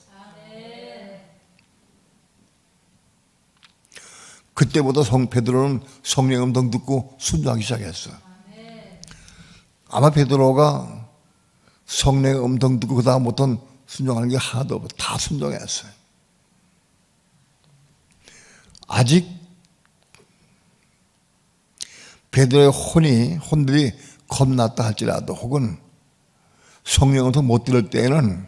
S1: 그때부터 베드로는 성령의 음성 듣고 순종하기 시작했어요. 아마 베드로가 성령의 음성 듣고 그 다음부터는 순종하는 게 하나도 없고 다 순종했어요. 아직 베드로의 혼들이 겁났다 할지라도 혹은 성령을 더 못 들을 때에는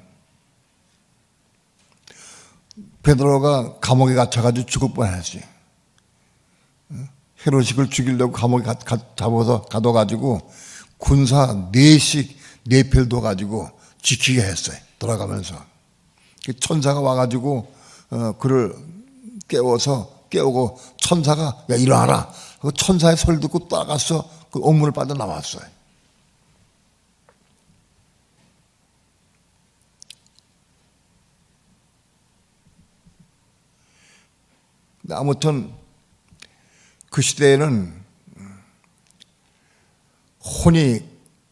S1: 베드로가 감옥에 갇혀가지고 죽을 뻔했지. 헤롯을 죽이려고 감옥에 잡아서 가둬가지고 군사 4별 둬가지고 지키게 했어요. 돌아가면서. 천사가 와가지고 그를 깨우고 천사가 야 일어나라. 그 천사의 소리를 듣고 따라가서 그 옥문을 빠져나왔어요. 아무튼 그 시대에는 혼이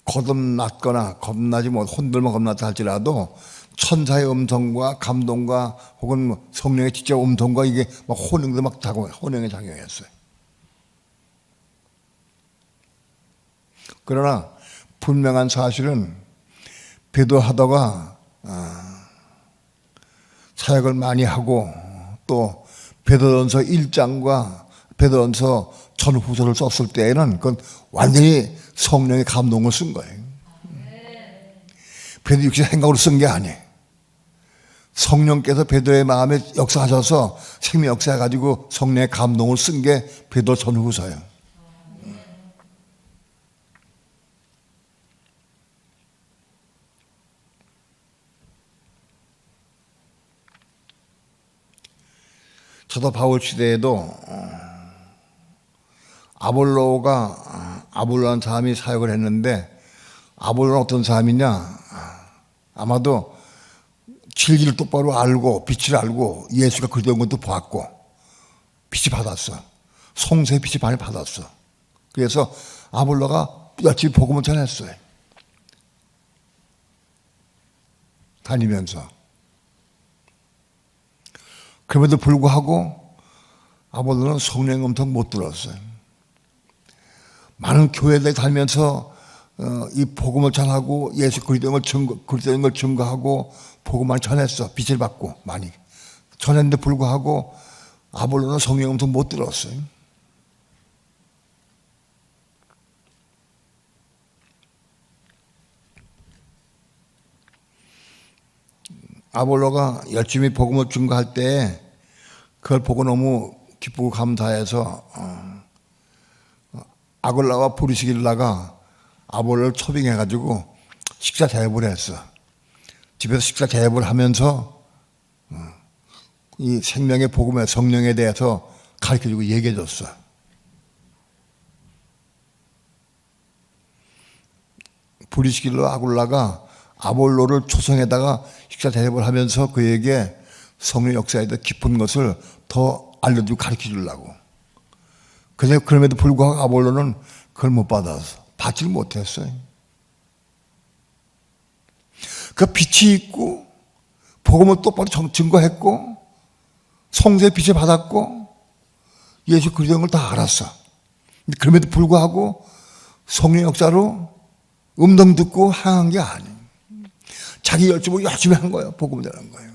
S1: 거듭났거나 겁나지 못 혼들만 겁났다 할지라도 천사의 음성과 감동과 혹은 성령의 직접 음성과 이게 막 혼응도 막 혼응에 작용했어요. 그러나 분명한 사실은 배도하다가 사역을 많이 하고 또 베드로전서 1장과 베드로전서 전후서를 썼을 때에는 그건 완전히 성령의 감동을 쓴 거예요. 베드로 육신 생각으로 쓴 게 아니에요. 성령께서 베드로의 마음에 역사하셔서 생명 역사해가지고 성령의 감동을 쓴 게 베드로 전후서예요. 사도 바울 시대에도 아볼로라는 사람이 사역을 했는데 아볼로는 어떤 사람이냐? 아마도 진리를 똑바로 알고 빛을 알고 예수가 그리스도인 것도 봤고 빛이 받았어. 성서의 빛이 많이 받았어. 그래서 아볼로가 열심히 복음을 전했어요. 다니면서. 그럼에도 불구하고 아볼로는 성령의 음성 못 들었어요. 많은 교회들 다니면서 이 복음을 전하고 예수 그리스도를 증거하고 복음만 전했어. 빛을 받고 많이 전했는데 불구하고 아볼로는 성령 음성 못 들었어요. 아볼로가 열심히 복음을 증거할 때 그걸 보고 너무 기쁘고 감사해서 아골라와 브리스길라가 아볼로를 초빙해가지고 식사 대접을 했어. 집에서 식사 대접을 하면서 이 생명의 복음의 성령에 대해서 가르쳐주고 얘기해줬어. 브리스길라 아골라가 아볼로를 초청에다가 식사 대접을 하면서 그에게 성령 역사에 대해 깊은 것을 더 알려주고 가르쳐 주려고. 그럼에도 불구하고 아볼로는 그걸 못 받아서 받지를 못했어요. 그 빛이 있고 복음을 똑바로 증거했고 성도의 빛을 받았고 예수 그리스도인 걸 다 알았어. 그럼에도 불구하고 성령 역사로 음성 듣고 행한 게 아니에요. 자기 열심히 한 거예요. 복음을 전한 거예요.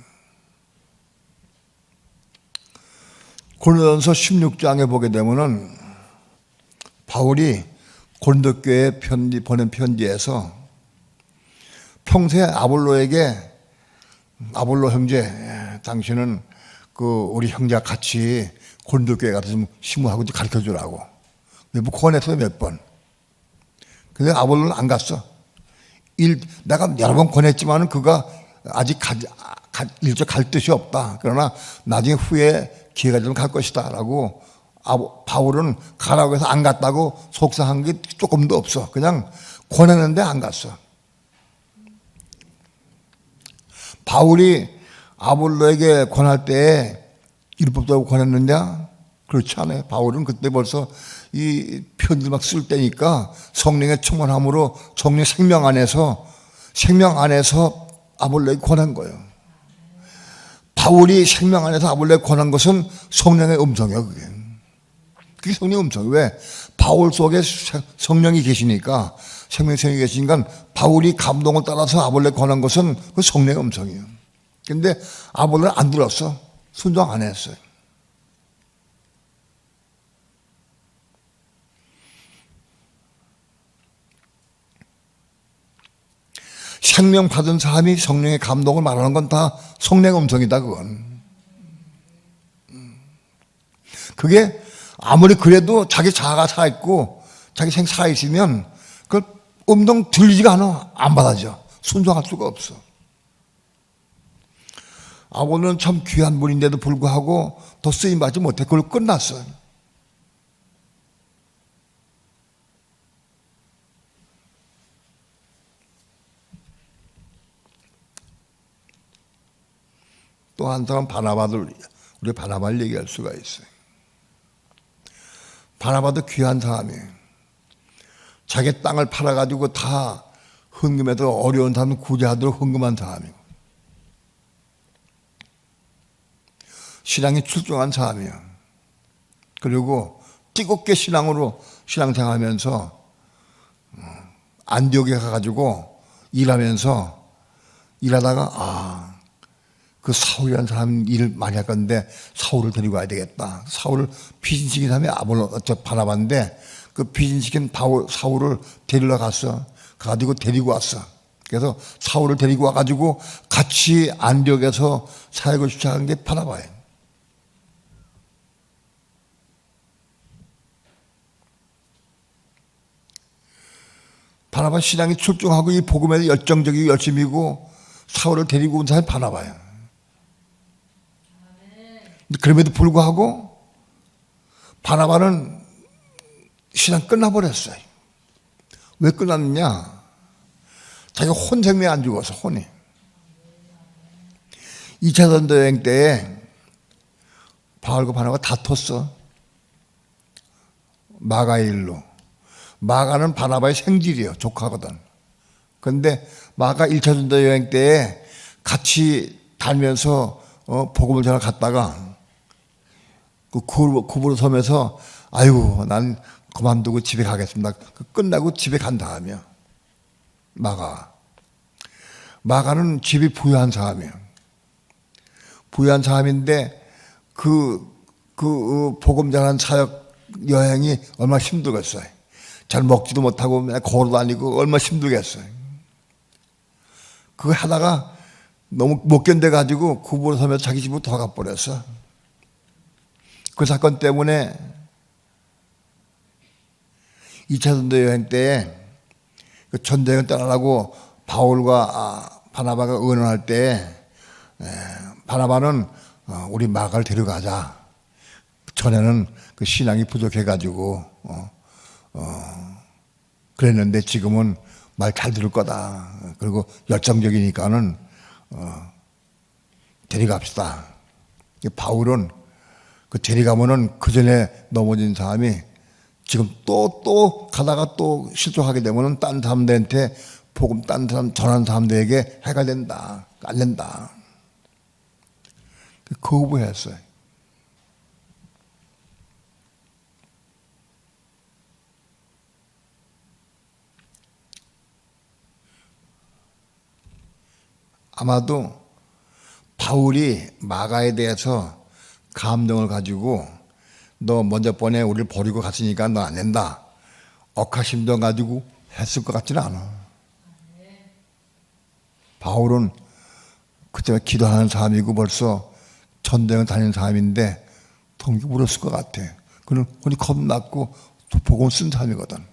S1: 고린도전서 16장에 보게 되면은 바울이 고린도 교회에 보낸 편지에서 평소에 아볼로에게 아볼로 형제, 당신은 우리 형제와 같이 고린도 교회 가서 좀 심우하고 가르쳐 주라고 몇 번 권했어요. 몇 번. 근데 아볼로는 안 갔어. 내가 여러 번 권했지만은 그가 아직 일찍 갈 뜻이 없다. 그러나 나중에 후에 기회가 좀 갈 것이다. 라고 바울은 가라고 해서 안 갔다고 속상한 게 조금도 없어. 그냥 권했는데 안 갔어. 바울이 아볼로에게 권할 때 율법적으로 권했느냐? 그렇지 않아요. 바울은 그때 벌써 이 편지를 막 쓸 때니까 성령의 충만함으로 성령 생명 안에서 아볼로에게 권한 거예요. 바울이 생명 안에서 아볼로에게 권한 것은 성령의 음성이에요. 그게 성령의 음성. 왜? 바울 속에 성령이 계시니까 생명이 계시니까 바울이 감동을 따라서 아볼로에게 권한 것은 그 성령의 음성이에요. 그런데 아볼로는 안 들었어. 순종 안 했어요. 생명 받은 사람이 성령의 감동을 말하는 건 다 성령의 음성이다. 그건. 그게 아무리 그래도 자기 자아가 살아있고 자기 생 살아있으면 그걸 음성 들리지가 않아. 안 받아줘. 순종할 수가 없어. 아볼로는 참 귀한 분인데도 불구하고 더 쓰임받지 못해. 그걸 끝났어요. 또 한 사람 우리 바나바를 얘기할 수가 있어요. 바나바도 귀한 사람이에요. 자기 땅을 팔아가지고 다 헌금해서 어려운 사람 구제하도록 헌금한 사람이고 신앙에 출중한 사람이에요. 그리고 뜨겁게 신앙생활하면서 안디옥에 가가지고 일하다가 그 사울이라는 사람 일을 많이 할 건데 사울을 데리고 와야 되겠다. 사울을 피신시킨 사람이 바나바인데 그 피신시킨 사울을 데리러 갔어. 가가지고 데리고 왔어. 그래서 사울을 데리고 와가지고 같이 안디옥에서 사역을 시작한 게 바나바예요. 바나바 신앙이 출중하고 이 복음에 열정적이고 열심이고 사울을 데리고 온 사람이 바나바예요. 그럼에도 불구하고 바나바는 신앙 끝나버렸어요. 왜 끝났느냐? 자기가 혼생명에 안 죽어서 혼이. 2차 전도 여행 때에 바울과 바나바가 다퉜어. 마가의 일로. 마가는 바나바의 생질이에요. 조카거든. 그런데 마가 1차 전도 여행 때에 같이 다니면서 복음을 전하러 갔다가 그 구부로 서면서 아이고 난 그만두고 집에 가겠습니다. 끝나고 집에 간 다음에 마가는 집이 부유한 사람이에요. 부유한 사람인데 그 복음 전하는 사역 여행이 얼마나 힘들겠어요. 잘 먹지도 못하고 맨날 걸어 다니고 얼마나 힘들겠어요. 그거 하다가 너무 못 견뎌가지고 구부러 서면서 자기 집으로 돌아가 버렸어. 그 사건 때문에 2차 전도 여행 때에 그 전쟁을 떠나라고 바울과 바나바가 의논할 때 바나바는 우리 마가를 데려가자. 전에는 그 신앙이 부족해가지고 그랬는데 지금은 말 잘 들을 거다. 그리고 열정적이니까는 데려갑시다. 바울은 그 데려가면은 그 전에 넘어진 사람이 지금 또 가다가 또 실족하게 되면은 딴 사람들한테 복음 딴 사람 전하는 사람들에게 해가 된다. 안 된다. 거부했어요. 아마도 바울이 마가에 대해서 감정을 가지고 너 먼저 번에 우리를 버리고 갔으니까 너 안 된다. 억하심정 가지고 했을 것 같지는 않아. 바울은 그때 기도하는 사람이고 벌써 전쟁을 다니는 사람인데 동기 울었을 것 같아. 그는 겁났고 복음 쓴 사람이거든.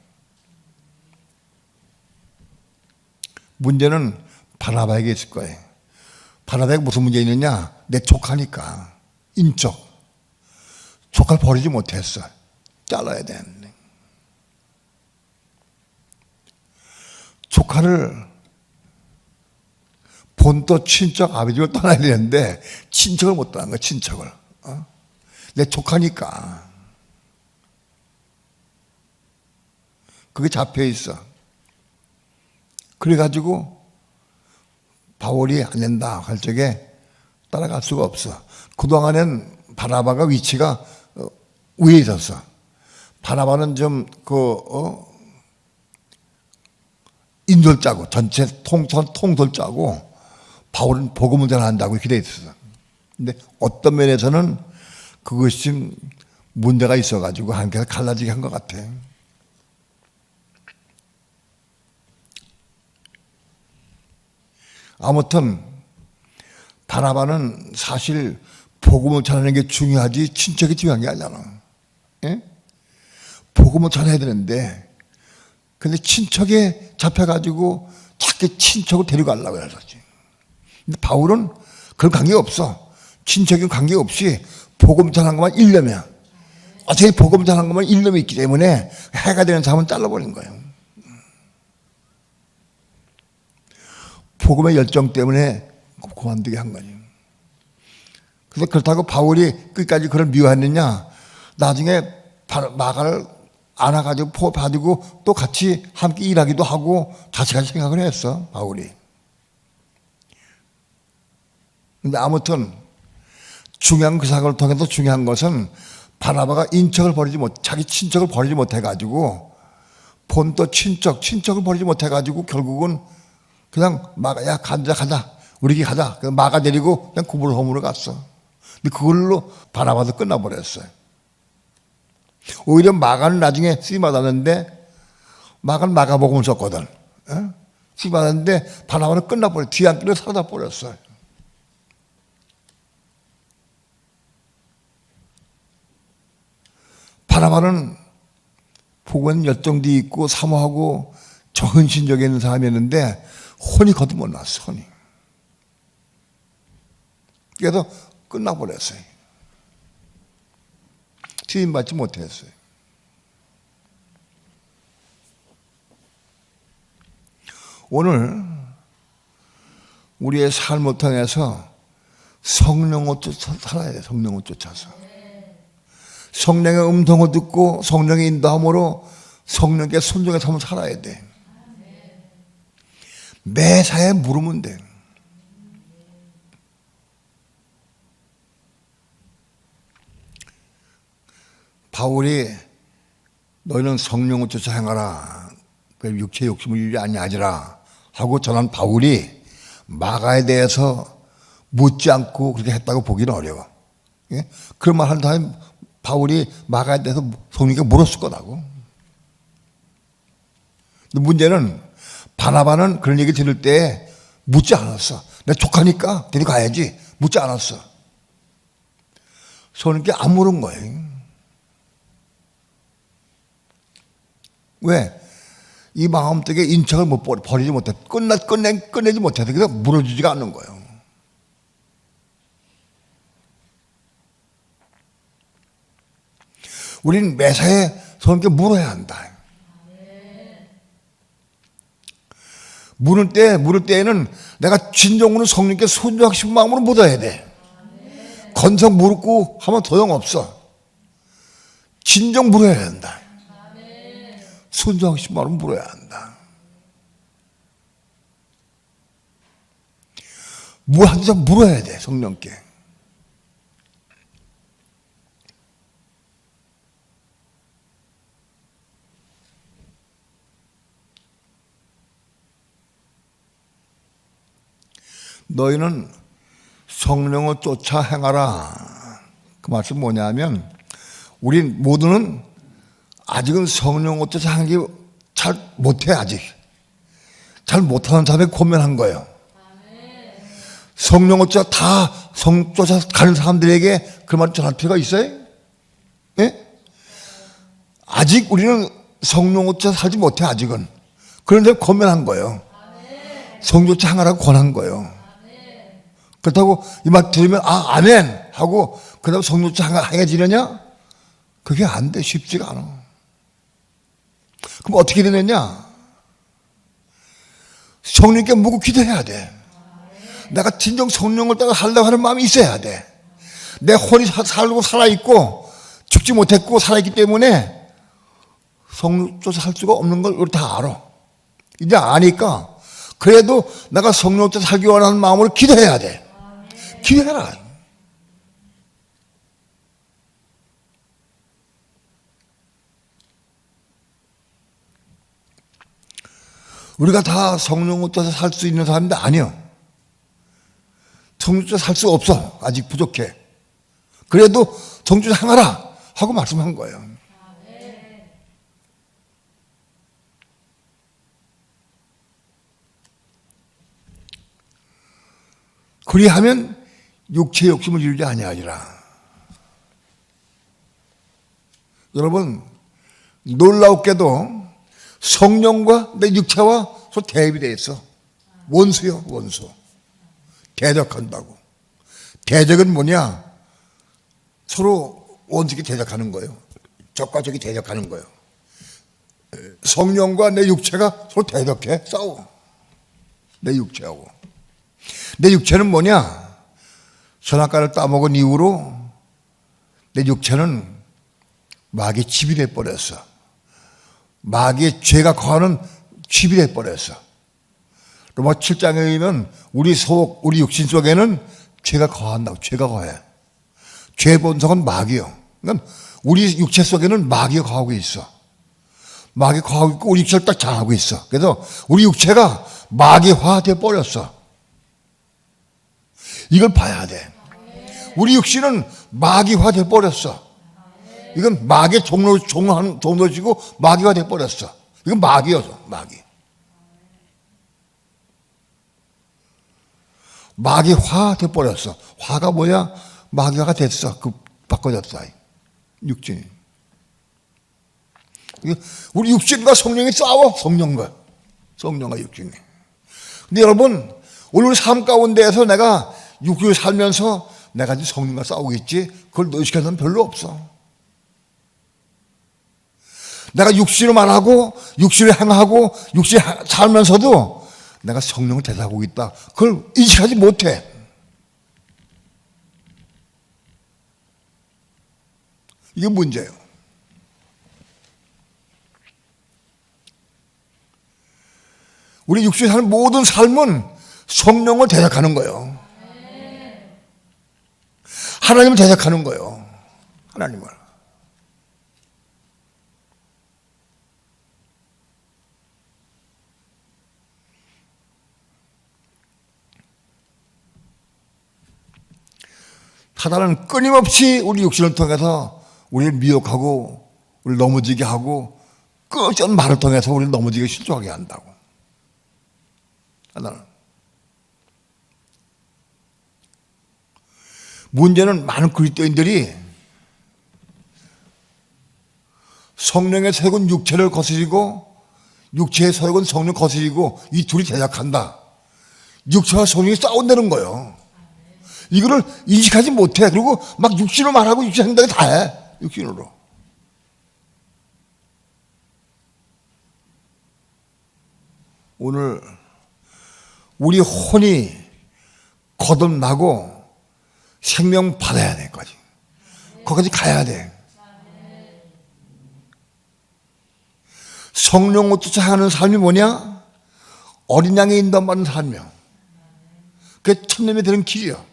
S1: 문제는 바나바에게 있을 거예요. 바나바에게 무슨 문제 있느냐? 내 조카니까. 인적. 조카를 버리지 못했어. 잘라야 되는데. 조카를 본토 친척 아버지를 떠나야 되는데 친척을 못 떠난 거야. 친척을. 내 조카니까. 그게 잡혀 있어. 그래가지고 바울이 안 된다 할 적에 따라갈 수가 없어. 그동안엔 바나바가 위치가 위에 있었어. 바나바는 좀 인솔자고 전체 통솔자고 바울은 복음을 전한다고 기대해 있었어. 근데 어떤 면에서는 그것이 문제가 있어가지고 한계가 갈라지게 한 것 같아. 아무튼 바나바는 사실 복음을 전하는 게 중요하지 친척이 중요한 게 아니잖아. 예? 복음을 전해야 되는데 근데 친척에 잡혀가지고 자꾸 친척을 데려가려고 그러지. 근데 바울은 그런 관계 없어. 친척인 관계 없이 복음 전하는 것만 일념이야. 어차피 복음 전하는 것만 일념이 있기 때문에 해가 되는 사람은 잘라버린 거예요. 복음의 열정 때문에 그만두게 한 거지. 그래서 그렇다고 바울이 끝까지 그걸 미워했느냐? 나중에 마가를 안아가지고 포함해가지고 또 같이 함께 일하기도 하고 자식같이 생각을 했어, 바울이. 근데 아무튼 중요한 그 사건을 통해서 중요한 것은 바나바가 인척을 버리지 자기 친척을 버리지 못해가지고 본토 친척을 버리지 못해가지고 결국은 그냥 야 가자 우리 가자. 마가 데리고 그냥 구부로 허물어 갔어. 근데 그걸로 바나바도 끝나버렸어요. 오히려 마가는 나중에 쓰임 받았는데 마가는 마가복음을 썼거든. 쓰임 받았는데 바나바는 끝나버렸어. 뒤에 안 끌려 사라져 버렸어요. 바나바는 복음에 열정도 있고 사모하고 정신적인 사람이었는데 혼이 거듭 못 났어. 혼이. 그래서 끝나버렸어요. 트임받지 못했어요. 오늘 우리의 삶을 통해서 성령을 쫓아 살아야 돼. 성령을 쫓아서. 성령의 음성을 듣고 성령의 인도함으로 성령께 순종해서 한번 살아야 돼. 매사에 물으면 돼. 바울이 너희는 성령을 쫓아 행하라. 그 육체 욕심을 이루지 아니하지라 하고 전한 바울이 마가에 대해서 묻지 않고 그렇게 했다고 보기는 어려워. 예? 그런 말 하는 다음에 바울이 마가에 대해서 성령께 물었을 거라고. 근데 문제는 바나바는 그런 얘기 들을 때 묻지 않았어. 내가 족하니까 데려가야지. 묻지 않았어. 성령께 안 물은 거예요. 왜? 이 마음속에 인척을 못 버리지 못해. 끝내지 못해서 그래서 물어주지가 않는 거예요. 우리는 매사에 성령께 물어야 한다. 물을 때에는 내가 진정으로 성령께 순종하고 싶은 마음으로 물어야 돼. 건성 물고 하면 소용없어. 진정 물어야 한다. 순종하고 싶은 마음으로 물어야 한다. 항상 물어야 돼, 성령께. 너희는 성령을 쫓아 행하라. 그 말씀 뭐냐면 우린 모두는 아직은 성령을 쫓아 행하기 잘 못해. 아직 잘 못하는 사람이 고민한 거예요. 성령을 쫓아 쫓아 가는 사람들에게 그 말을 전할 필요가 있어요? 예? 아직 우리는 성령을 쫓아 살지 못해. 아직은. 그런데 고민한 거예요. 성령 쫓아 행하라고 권한 거예요. 그렇다고 이 말 들으면 아멘 하고 그 다음 성령 쫓아 행해지느냐? 그게 안 돼. 쉽지가 않아. 그럼 어떻게 되느냐? 성령께 묻고 기도해야 돼. 내가 진정 성령을 따라 살려고 하는 마음이 있어야 돼. 내 혼이 살고 살아있고 죽지 못했고 살아있기 때문에 성령 쫓아 살 수가 없는 걸 우리 다 알아. 이제 아니까 그래도 내가 성령 쫓아 살기 원하는 마음으로 기도해야 돼. 기도해라. 우리가 다 성령을 쫓아 살 수 있는 사람인데 아니요. 성령 쫓아 살 수 없어. 아직 부족해. 그래도 성령 쫓아 행하라 하고 말씀한 거예요. 그리하면 육체의 욕심을 이루지 아니하리라. 여러분, 놀라웠게도 성령과 내 육체와 서로 대립이 돼 있어. 원수요, 원수. 대적한다고. 대적은 뭐냐? 서로 원수끼리 대적하는 거예요. 적과 적이 대적하는 거예요. 성령과 내 육체가 서로 대적해. 싸워. 내 육체하고. 내 육체는 뭐냐? 선악과를 따먹은 이후로 내 육체는 마귀의 집이 돼버렸어. 마귀의 죄가 거하는 집이 돼버렸어. 로마 7장에 의하면 우리 육신 속에는 죄가 거한다고. 죄가 거해. 죄 본성은 마귀요. 그러니까 우리 육체 속에는 마귀가 거하고 있어. 마귀가 거하고 있고 우리 육체를 딱 장하고 있어. 그래서 우리 육체가 마귀화 돼버렸어. 이걸 봐야 돼. 우리 육신은 마귀화 돼버렸어. 이건 마귀의 종로지고 마귀가 돼버렸어. 이건 마귀였어. 마귀. 마귀화 돼버렸어. 화가 뭐야? 마귀화가 됐어. 바꿔졌어. 육신이. 우리 육신과 성령이 싸워. 성령과 육신이. 근데 여러분, 오늘 삶 가운데에서 내가 육신을 살면서 내가 이제 성령과 싸우겠지? 그걸 의식하는 사람 별로 없어. 내가 육신으로만 하고 육신을 행하고 육신을 살면서도 내가 성령을 대사하고 있다. 그걸 인식하지 못해. 이게 문제예요. 우리 육신에 사는 모든 삶은 성령을 대적하는 거예요. 하나님을 대적하는 거예요. 하나님을. 사단은 끊임없이 우리 육신을 통해서 우리를 미혹하고 우리를 넘어지게 하고 끊임없이 말을 통해서 우리를 넘어지게 실족하게 한다고. 사단은. 문제는 많은 그리스도인들이 성령의 서역은 육체를 거스리고 육체의 서역은 성령 거스리고 이 둘이 대적한다. 육체와 성령이 싸운다는 거예요. 이거를 인식하지 못해. 그리고 막 육신으로 말하고 육신 행동을 다 해. 육신으로. 오늘 우리 혼이 거듭나고 생명 받아야 될 거지. 거기까지 가야 돼. 성령을 쫓아가는 삶이 뭐냐? 어린 양의 인도받는 삶이야. 그게 천년이 되는 길이야.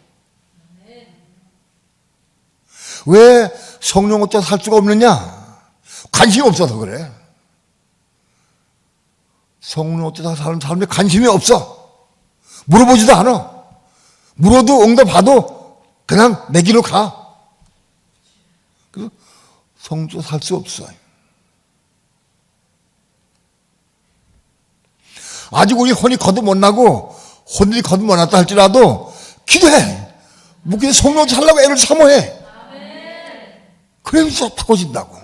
S1: 왜 성령을 쫓아 살 수가 없느냐? 관심이 없어서 그래. 성령을 쫓아 사는 사람이 관심이 없어. 물어보지도 않아. 물어도 응답봐도 그냥 내 길로 가. 그래서 성령 쫓아 살 수 없어. 아직 우리 혼이 거듭 못 나고 혼이 거듭 못 났다 할지라도 기도해. 뭐 그냥 성령 살라고 애를 사모해. 그래서 바꿔진다고.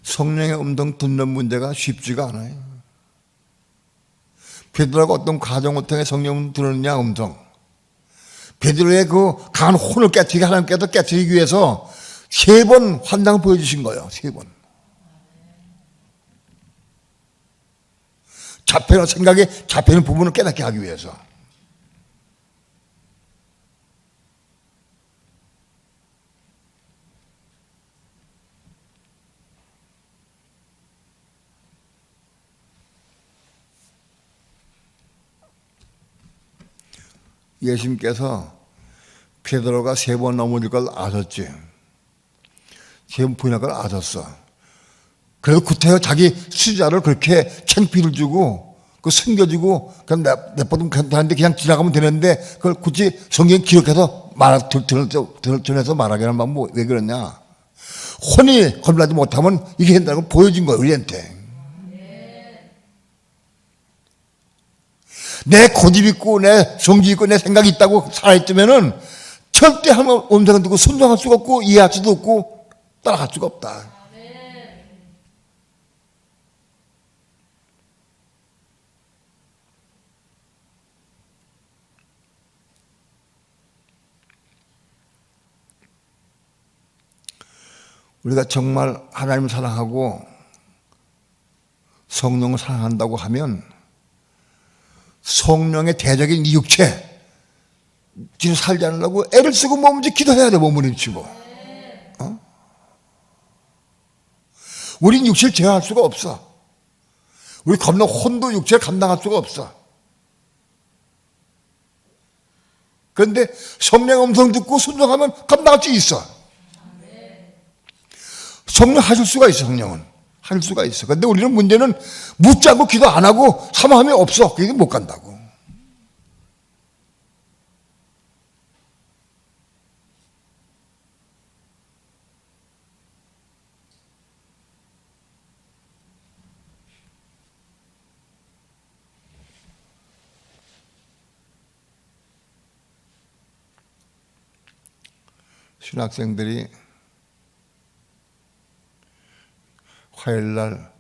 S1: 성령의 음성 듣는 문제가 쉽지가 않아요. 베드로가 어떤 가정을 통해 성령 들었느냐 음성. 베드로의 그 강한 혼을 깨뜨리게 하나님께서 깨뜨리기 위해서 3번 환상을 보여주신 거예요. 3번. 잡히는 생각에 잡히는 부분을 깨닫게 하기 위해서. 예수님께서 베드로가 3번 넘어질 걸 아셨지. 3번 부인할 걸 아셨어. 그래서 구태여 자기 수자를 그렇게 창피를 주고 그 숨겨주고 그냥 내버리면 괜찮은데 그냥 지나가면 되는데 그걸 굳이 성경에 기록해서 드러내서 말하기는 왜 그러냐. 혼이 건너지 못하면 이게 된다는 걸 보여준 거예요. 우리한테. 내 고집 있고 내 성질 있고 내 생각이 있다고 살아있다면은 절대 하나님 음성을 듣고 순종할 수가 없고 이해할 수도 없고 따라갈 수가 없다. 우리가 정말 하나님을 사랑하고 성령을 사랑한다고 하면 성령의 대적인 이 육체 뒤로 살지 않으려고 애를 쓰고 몸을 기도해야 돼. 몸부림치고. 우린 육체를 제어할 수가 없어. 우리 겁나 혼도 육체를 감당할 수가 없어. 그런데 성령 음성 듣고 순종하면 감당할 수 있어. 성령 하실 수가 있어. 성령은 할 수가 있어. 그런데 우리는 문제는 묻지 않고 기도 안 하고 사모함이 없어. 그게 못 간다고. 신학생들이 화요일날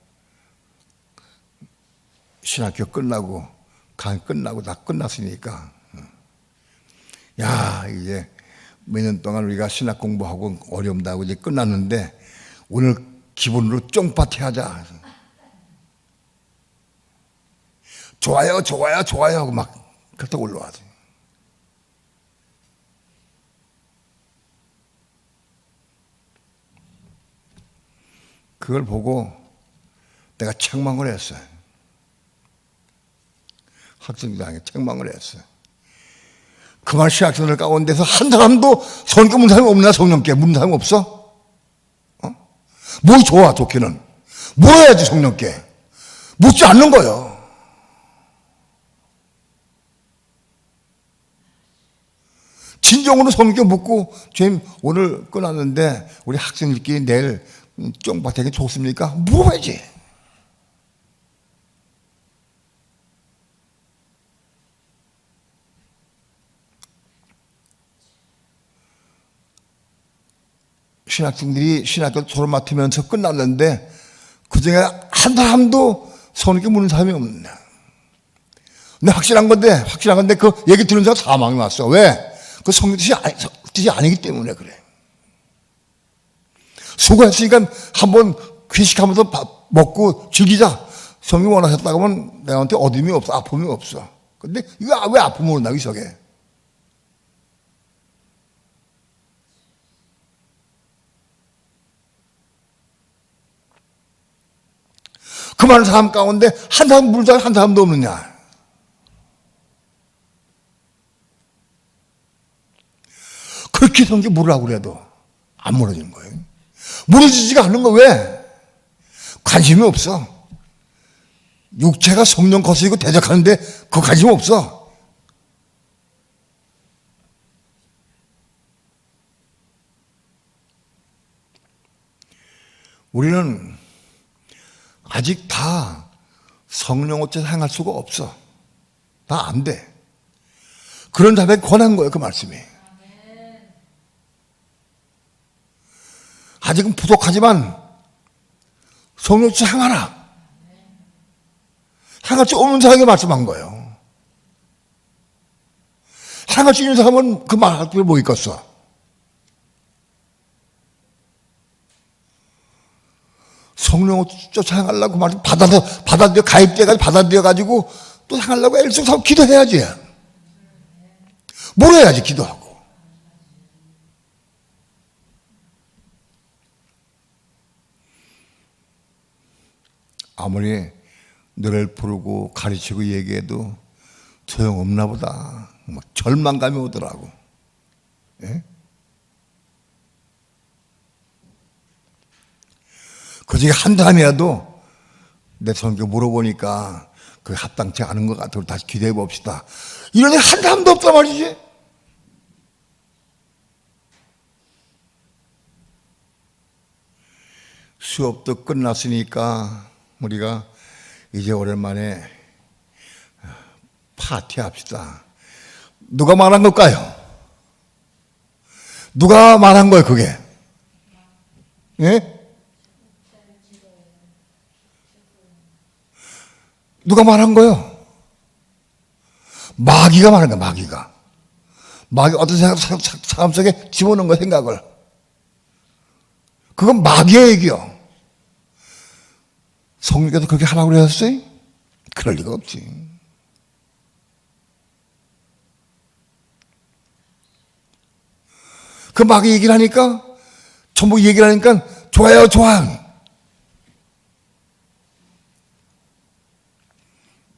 S1: 신학교 끝나고 강의 끝나고 다 끝났으니까 야 이제 몇 년 동안 우리가 신학 공부하고 어려움도 하고 이제 끝났는데 오늘 기본으로 쫑파티 하자. 좋아요 좋아요 좋아요 하고 막 그렇게 올라와서 그걸 보고 내가 책망을 했어요. 학생들에게 책망을 했어요. 그만 신학생들 가운데서 한 사람도 성령 묻는 사람이 없나? 성령께 묻는 사람이 없어? 뭐 좋아 좋기는? 뭐 해야지 성령께? 묻지 않는 거예요. 진정으로 성령께 묻고, 주님 오늘 끝났는데 우리 학생들끼리 내일 쫑밭에게 좋습니까? 물어봐야지. 신학생들이 신학교 졸업 맡으면서 끝났는데 그중에 한 사람도 성령께 묻는 사람이 없네. 근데 확실한 건데 그 얘기 들은 사람 사망이 왔어. 왜? 그 성령 뜻이 아니기 때문에 그래. 수고했으니까 한번 회식하면서 밥 먹고 즐기자. 성령 원하셨다고 하면 내한테 어둠이 없어. 아픔이 없어. 근데 이거 왜 아픔으로 나기 시작해? 그 많은 사람 가운데 한 사람 물자 한 사람도 없느냐? 그렇게 성경 물으라고 그래도 안 물어지는 거예요. 물어지지가 않는 거 왜? 관심이 없어. 육체가 성령 거스리고 대적하는데 그 관심 없어. 우리는 아직 다 성령 어째 행할 수가 없어. 다 안 돼. 그런 자에게 권한 거예요, 그 말씀이. 아직은 부족하지만 성령 어째 행하라. 행할 수 없는 사람에게 말씀한 거예요. 행할 수 있는 사람은 그 말할 필요 뭐 있겠어. 성령을 쫓아 행하려고 말씀 받아들여 가입돼가지고 받아들여가지고 또 행하려고 애를 쓰고 기도해야지. 뭘 해야지 기도하고. 아무리 노래를 부르고 가르치고 얘기해도 소용없나 보다. 막 절망감이 오더라고. 예? 그 중에 한 사람이라도 내 성경 물어보니까 그 합당치 않은 것 같아서 다시 기대해 봅시다. 이런 애 한 사람도 없단 말이지. 수업도 끝났으니까 우리가 이제 오랜만에 파티합시다. 누가 말한 걸까요? 누가 말한 거예요, 그게? 예? 누가 말한 거예요? 마귀가 말한 거야, 마귀가. 마귀 어떤 사람 속에 집어넣은 거야, 생각을. 그건 마귀의 얘기요. 성령께서 그렇게 하라고 그러셨어요? 그럴 리가 없지. 그 마귀 얘기를 하니까, 전부 얘기를 하니까, 좋아요, 좋아.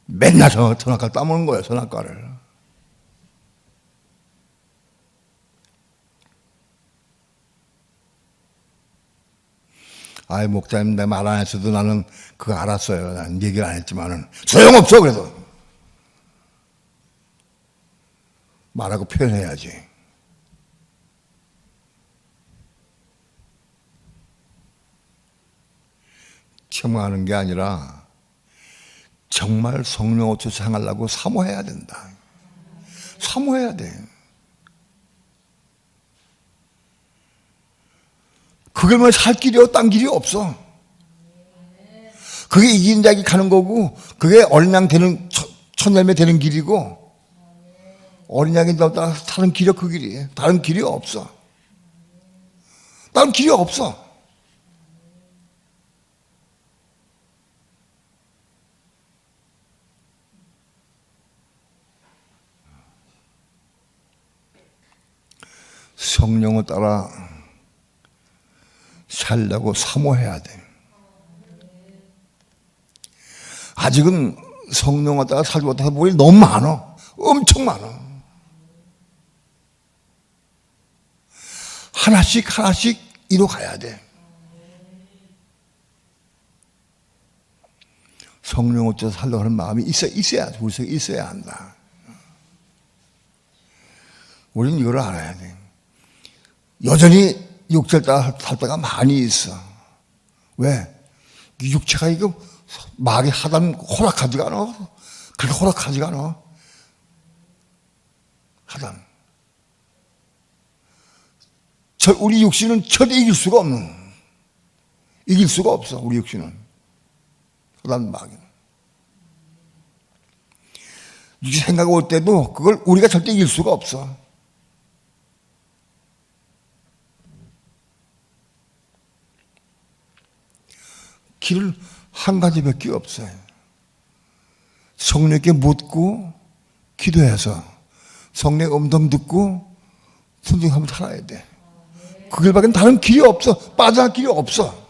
S1: 맨날 선악과를 따먹는 거예요, 선악과를. 아이, 목사님, 내 말 안 했어도 나는 그거 알았어요. 난 얘기를 안 했지만은. 소용없어, 그래도. 말하고 표현해야지. 첨가하는 게 아니라, 정말 성령 어쩌서 행하려고 사모해야 된다. 사모해야 돼. 그게 뭐 살 길이요? 딴 길이 없어. 그게 이긴 자에게 가는 거고, 그게 어린 양 되는, 천열매 되는 길이고, 어린 양이 따라 다른 길이 그 길이에요. 다른 길이 없어. 다른 길이 없어. 성령을 따라 살려고 사모해야 돼. 아직은 성령을 따라 살지 못해서 볼 일이 너무 많아. 엄청 많아. 하나씩 하나씩 이뤄가야 돼. 성령 어쩌서 살려고 하는 마음이 있어야 우리 속에 있어야 한다. 우리는 이걸 알아야 돼. 여전히 육체를 따라 살 때가 많이 있어. 왜? 육체가 이거 마귀 하단 허락하지가 않아. 그렇게 허락하지가 않아. 하단. 우리 육신은 절대 이길 수가 없어. 우리 육신은. 하단 마귀는. 육신 생각 올 때도 그걸 우리가 절대 이길 수가 없어. 길은 한 가지밖에 없어요. 성령께 묻고 기도해서 성령의 음성 듣고 순종하면 살아야 돼. 그 길밖에 다른 길이 없어. 빠져나갈 길이 없어.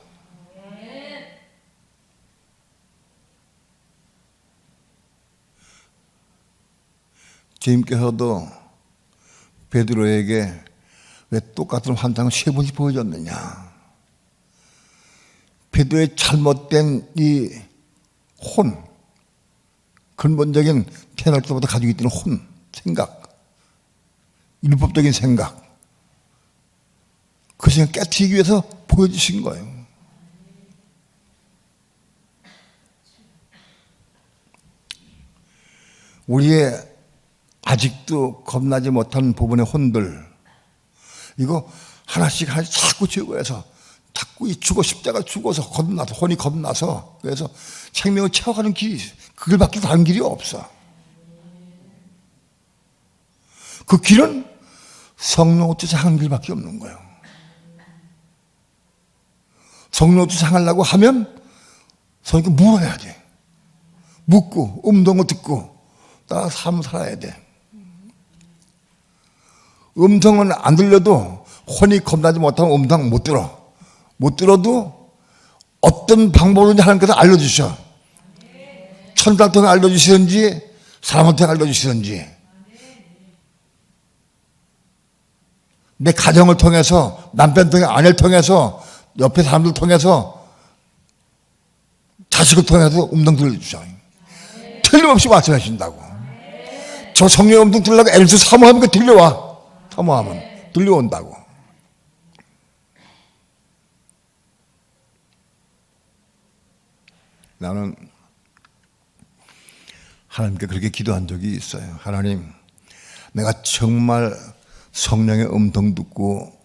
S1: 주님께서도 베드로에게 왜 똑같은 환상을 3번씩 보여줬느냐. 베드로의 잘못된 이 혼, 근본적인 태어날 때부터 가지고 있던 혼, 생각, 율법적인 생각, 그 생각 깨트리기 위해서 보여주신 거예요. 우리의 아직도 겁나지 못한 부분의 혼들, 이거 하나씩 자꾸 제거해서 자꾸 죽어 십자가 죽어서 겁나서 혼이 겁나서 그래서 생명을 채워가는 길이 그 길밖에 다른 길이 없어. 그 길은 성령 없이 향하는 길밖에 없는 거예요. 성령 없이 향하려고 하면 성령께 물어야 돼. 묻고 음성을 듣고 따라 삶을 살아야 돼. 음성은 안 들려도 혼이 겁나지 못하면 음성 못 들어. 못 들어도 어떤 방법으로든지 하나님께서 알려주셔. 천사를 통해 알려주시든지 사람한테 알려주시든지 내 가정을 통해서 남편 통해 아내를 통해서 옆에 사람들 통해서 자식을 통해서 음성 들려주셔. 틀림없이 말씀하신다고. 저 성령 음성 들으려고 애를 사모하면 그 들려와. 사모하면 들려온다고. 나는 하나님께 그렇게 기도한 적이 있어요. 하나님, 내가 정말 성령의 음성 듣고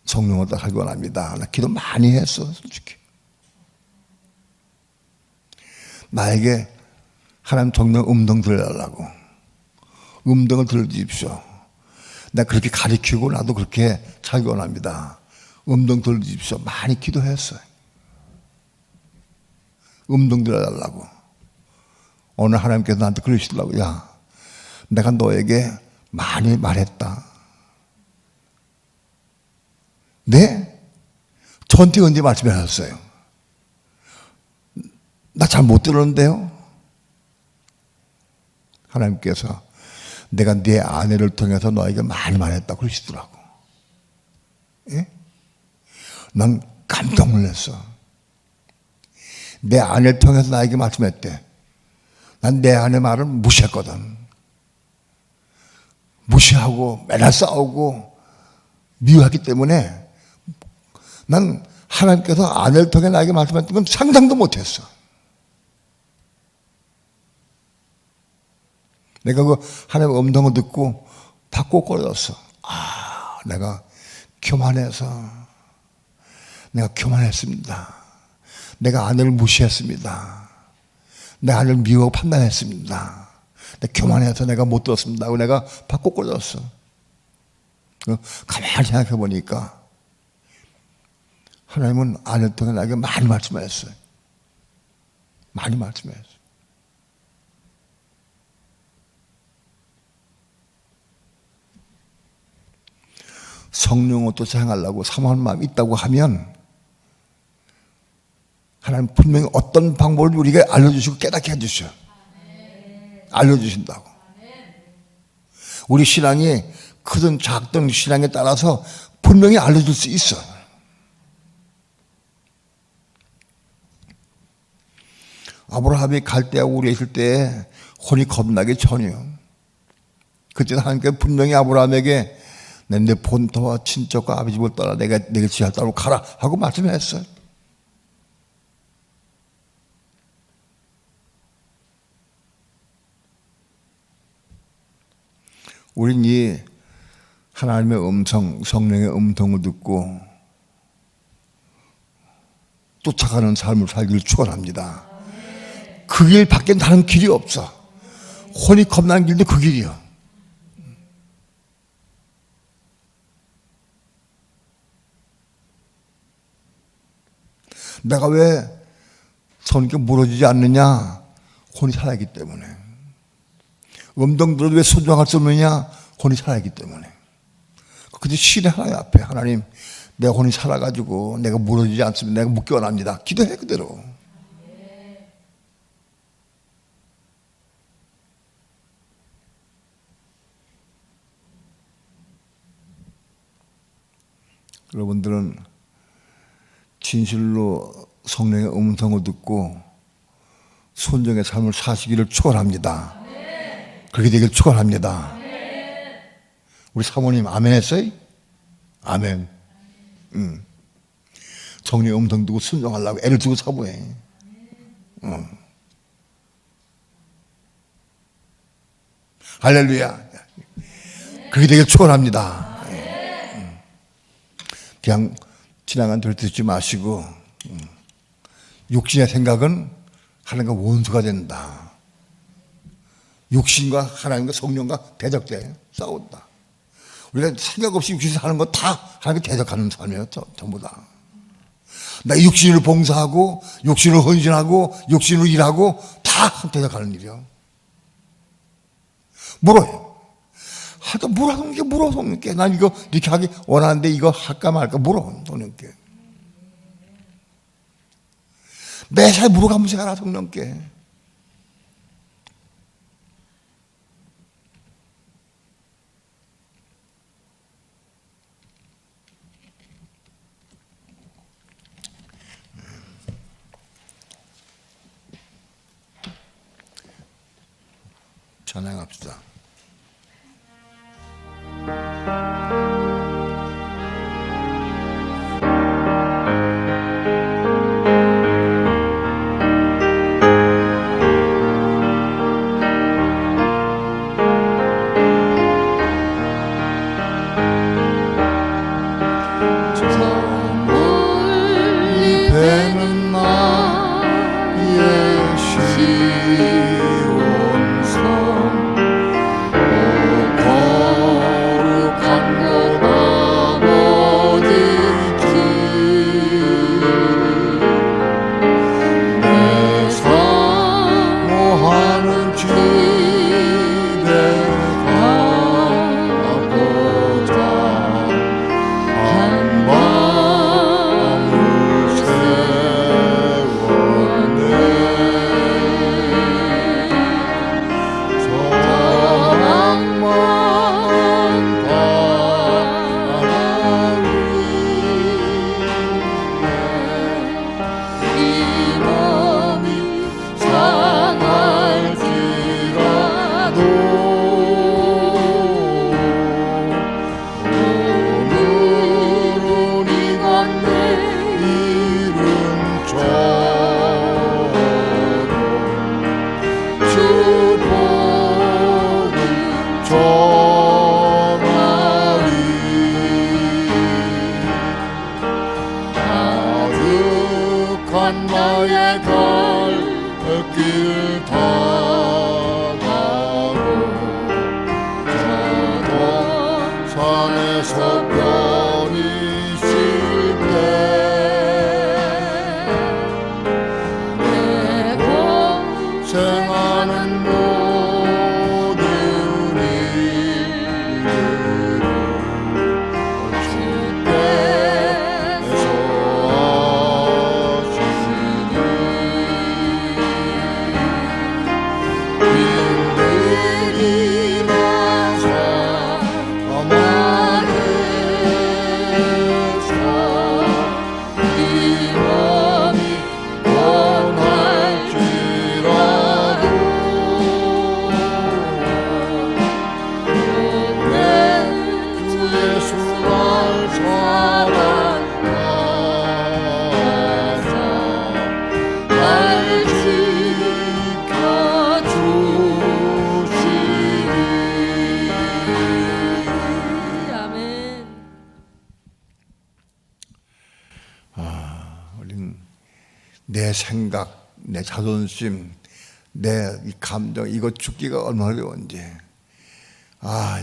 S1: 성령을 따라가기 원합니다. 나 기도 많이 했어, 솔직히. 나에게 하나님 성령 음성 들려달라고. 음성을 들려주십시오. 내가 그렇게 가르치고 나도 그렇게 살기 원합니다. 음성 들려주십시오. 많이 기도했어요. 음성 들려달라고. 오늘 하나님께서 나한테 그러시더라고. 야, 내가 너에게 많이 말했다. 네? 저한테 언제 말씀하셨어요? 나 잘 못 들었는데요? 하나님께서 내가 네 아내를 통해서 너에게 많이 말했다 그러시더라고. 예? 난 깜짝 놀랐어. 내 아내를 통해서 나에게 말씀했대. 난 내 아내 말을 무시했거든. 무시하고 맨날 싸우고 미워했기 때문에 난 하나님께서 아내를 통해 나에게 말씀했던 건 상상도 못했어. 내가 그 하나님의 음성을 듣고 다 꼬꾸라졌어. 아, 내가 교만했습니다. 내가 아내를 무시했습니다. 내 아내를 미워하고 판단했습니다. 내가 교만해서 내가 못 들었습니다 하고 내가 다 꼬꾸라졌어. 가만히 생각해 보니까 하나님은 아내를 통해 나에게 많이 말씀하셨어요. 많이 말씀하셨어요. 성령을 또 향하려고 사모하는 마음이 있다고 하면 하나님 분명히 어떤 방법을 우리에게 알려주시고 깨닫게 해주셔. 알려주신다고. 우리 신앙이 크든 작든 신앙에 따라서 분명히 알려줄 수 있어. 아브라함이 갈대하고 우리에 있을 때 혼이 겁나기 전이요. 그때 하나님께서 분명히 아브라함에게 내 본토와 친척과 아비 집을 떠나 내게 지할 땅으로 가라 하고 말씀했어요. 우린 이 하나님의 음성, 성령의 음성을 듣고 쫓아가는 삶을 살기를 축원합니다. 그 길 밖엔 다른 길이 없어. 혼이 겁나는 길도 그 길이야. 내가 왜 성령께 물어지지 않느냐? 혼이 살아있기 때문에. 음성 들어도 왜 순종할 수 없느냐? 혼이 살아있기 때문에. 그저 신의 하나님 앞에 하나님 내 혼이 살아가지고 내가 물어지지 않으면 내가 묻기 원합니다. 기도해 그대로. 여러분들은 진실로 성령의 음성을 듣고 순종의 삶을 사시기를 축원합니다. 그렇게 되길 축원합니다. 우리 사모님 아멘 했어요? 아멘. 성령의 음성 듣고 순종하려고 애를 주고 사모해. 할렐루야. 그렇게 되길 축원합니다. 그냥 지나간 들 듣지 마시고 육신의 생각은 하나님과 원수가 된다. 육신과 하나님과 성령과 대적돼 싸운다. 우리가 생각 없이 육신에서 하는 거 다 하나님께 대적하는 삶이에요. 전부 다. 나 육신을 봉사하고 육신을 헌신하고 육신을 일하고 다 대적하는 일이요. 물어요. 하여튼 물어 성령께. 난 이거 이렇게 하기 원하는데 이거 할까 말까 물어 성령께. 매사에 물어가면서 가라 성령께. 찬양합시다.
S3: 거룩한
S1: 내 생각, 내 자존심, 내 이 감정, 이거 죽기가 얼마나 어려운지.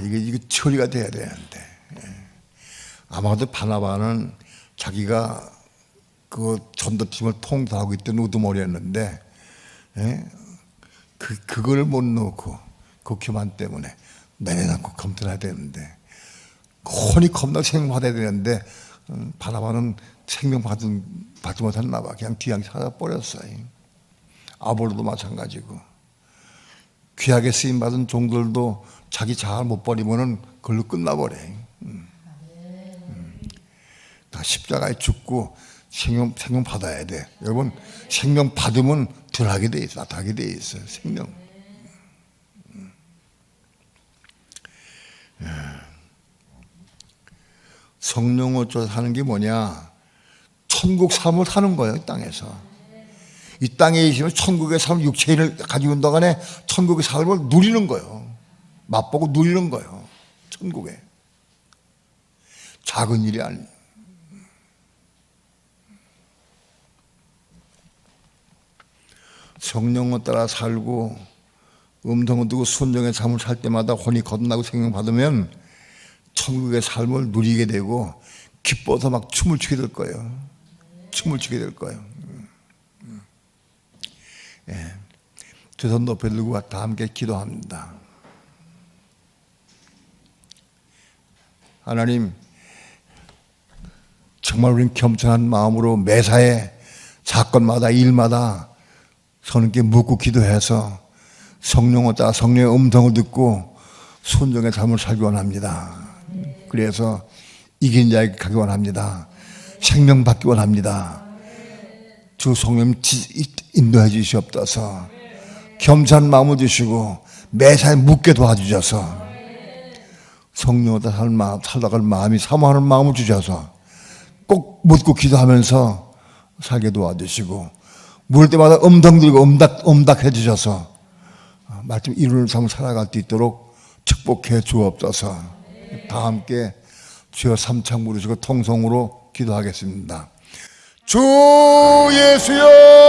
S1: 이게 처리가 돼야 되는데. 아마도 바나바는 자기가 그 전도팀을 통솔하고 있던 우두머리였는데, 그걸 못 놓고 그 교만 때문에 내려놓고 검토해야 되는데, 혼이 겁나 생명받아야 되는데, 바나바는 생명 받지 못했나 봐. 그냥 뒤양 살아버렸어요. 아볼로도 마찬가지고. 귀하게 쓰임받은 종들도 자기 자아를 못 버리면은 그걸로 끝나버려. 다 십자가에 죽고 생명 받아야 돼. 여러분, 생명 받으면 덜하게 돼 있어. 나타나게 돼 있어요. 생명. 성령으로 사는 게 뭐냐? 천국 삶을 사는 거예요, 이 땅에서. 이 땅에 있으면 천국의 삶, 육체인을 가지고 있는 동안에 천국의 삶을 누리는 거예요. 맛보고 누리는 거예요. 천국에. 작은 일이 아니에요. 성령을 따라 살고 음성을 듣고 순종의 삶을 살 때마다 혼이 거듭나고 생명 받으면 천국의 삶을 누리게 되고 기뻐서 막 춤을 추게 될 거예요. 춤을 추게 될 거예요. 두 손 높이 들고 다 함께 기도합니다. 하나님, 정말 우리는 겸손한 마음으로 매사에 사건마다 일마다 성령께 묻고 기도해서 성령을 따라 성령의 음성을 듣고 순종의 삶을 살기 원합니다. 그래서 이긴 자에게 가기 원합니다. 생명 받기 원합니다. 주 성령 인도해 주시옵소서. 겸손한 마음을 주시고 매사에 묻게 도와주셔서 성령을 따라 살아갈 마음이 사모하는 마음을 주셔서 꼭 묻고 기도하면서 살게 도와주시고 물을 때마다 음성 들고 음닥해 주셔서 말씀 이루는 삶을 살아갈 수 있도록 축복해 주옵소서. 다 함께 주여 삼창 부르시고 통성으로 기도하겠습니다. 주 예수여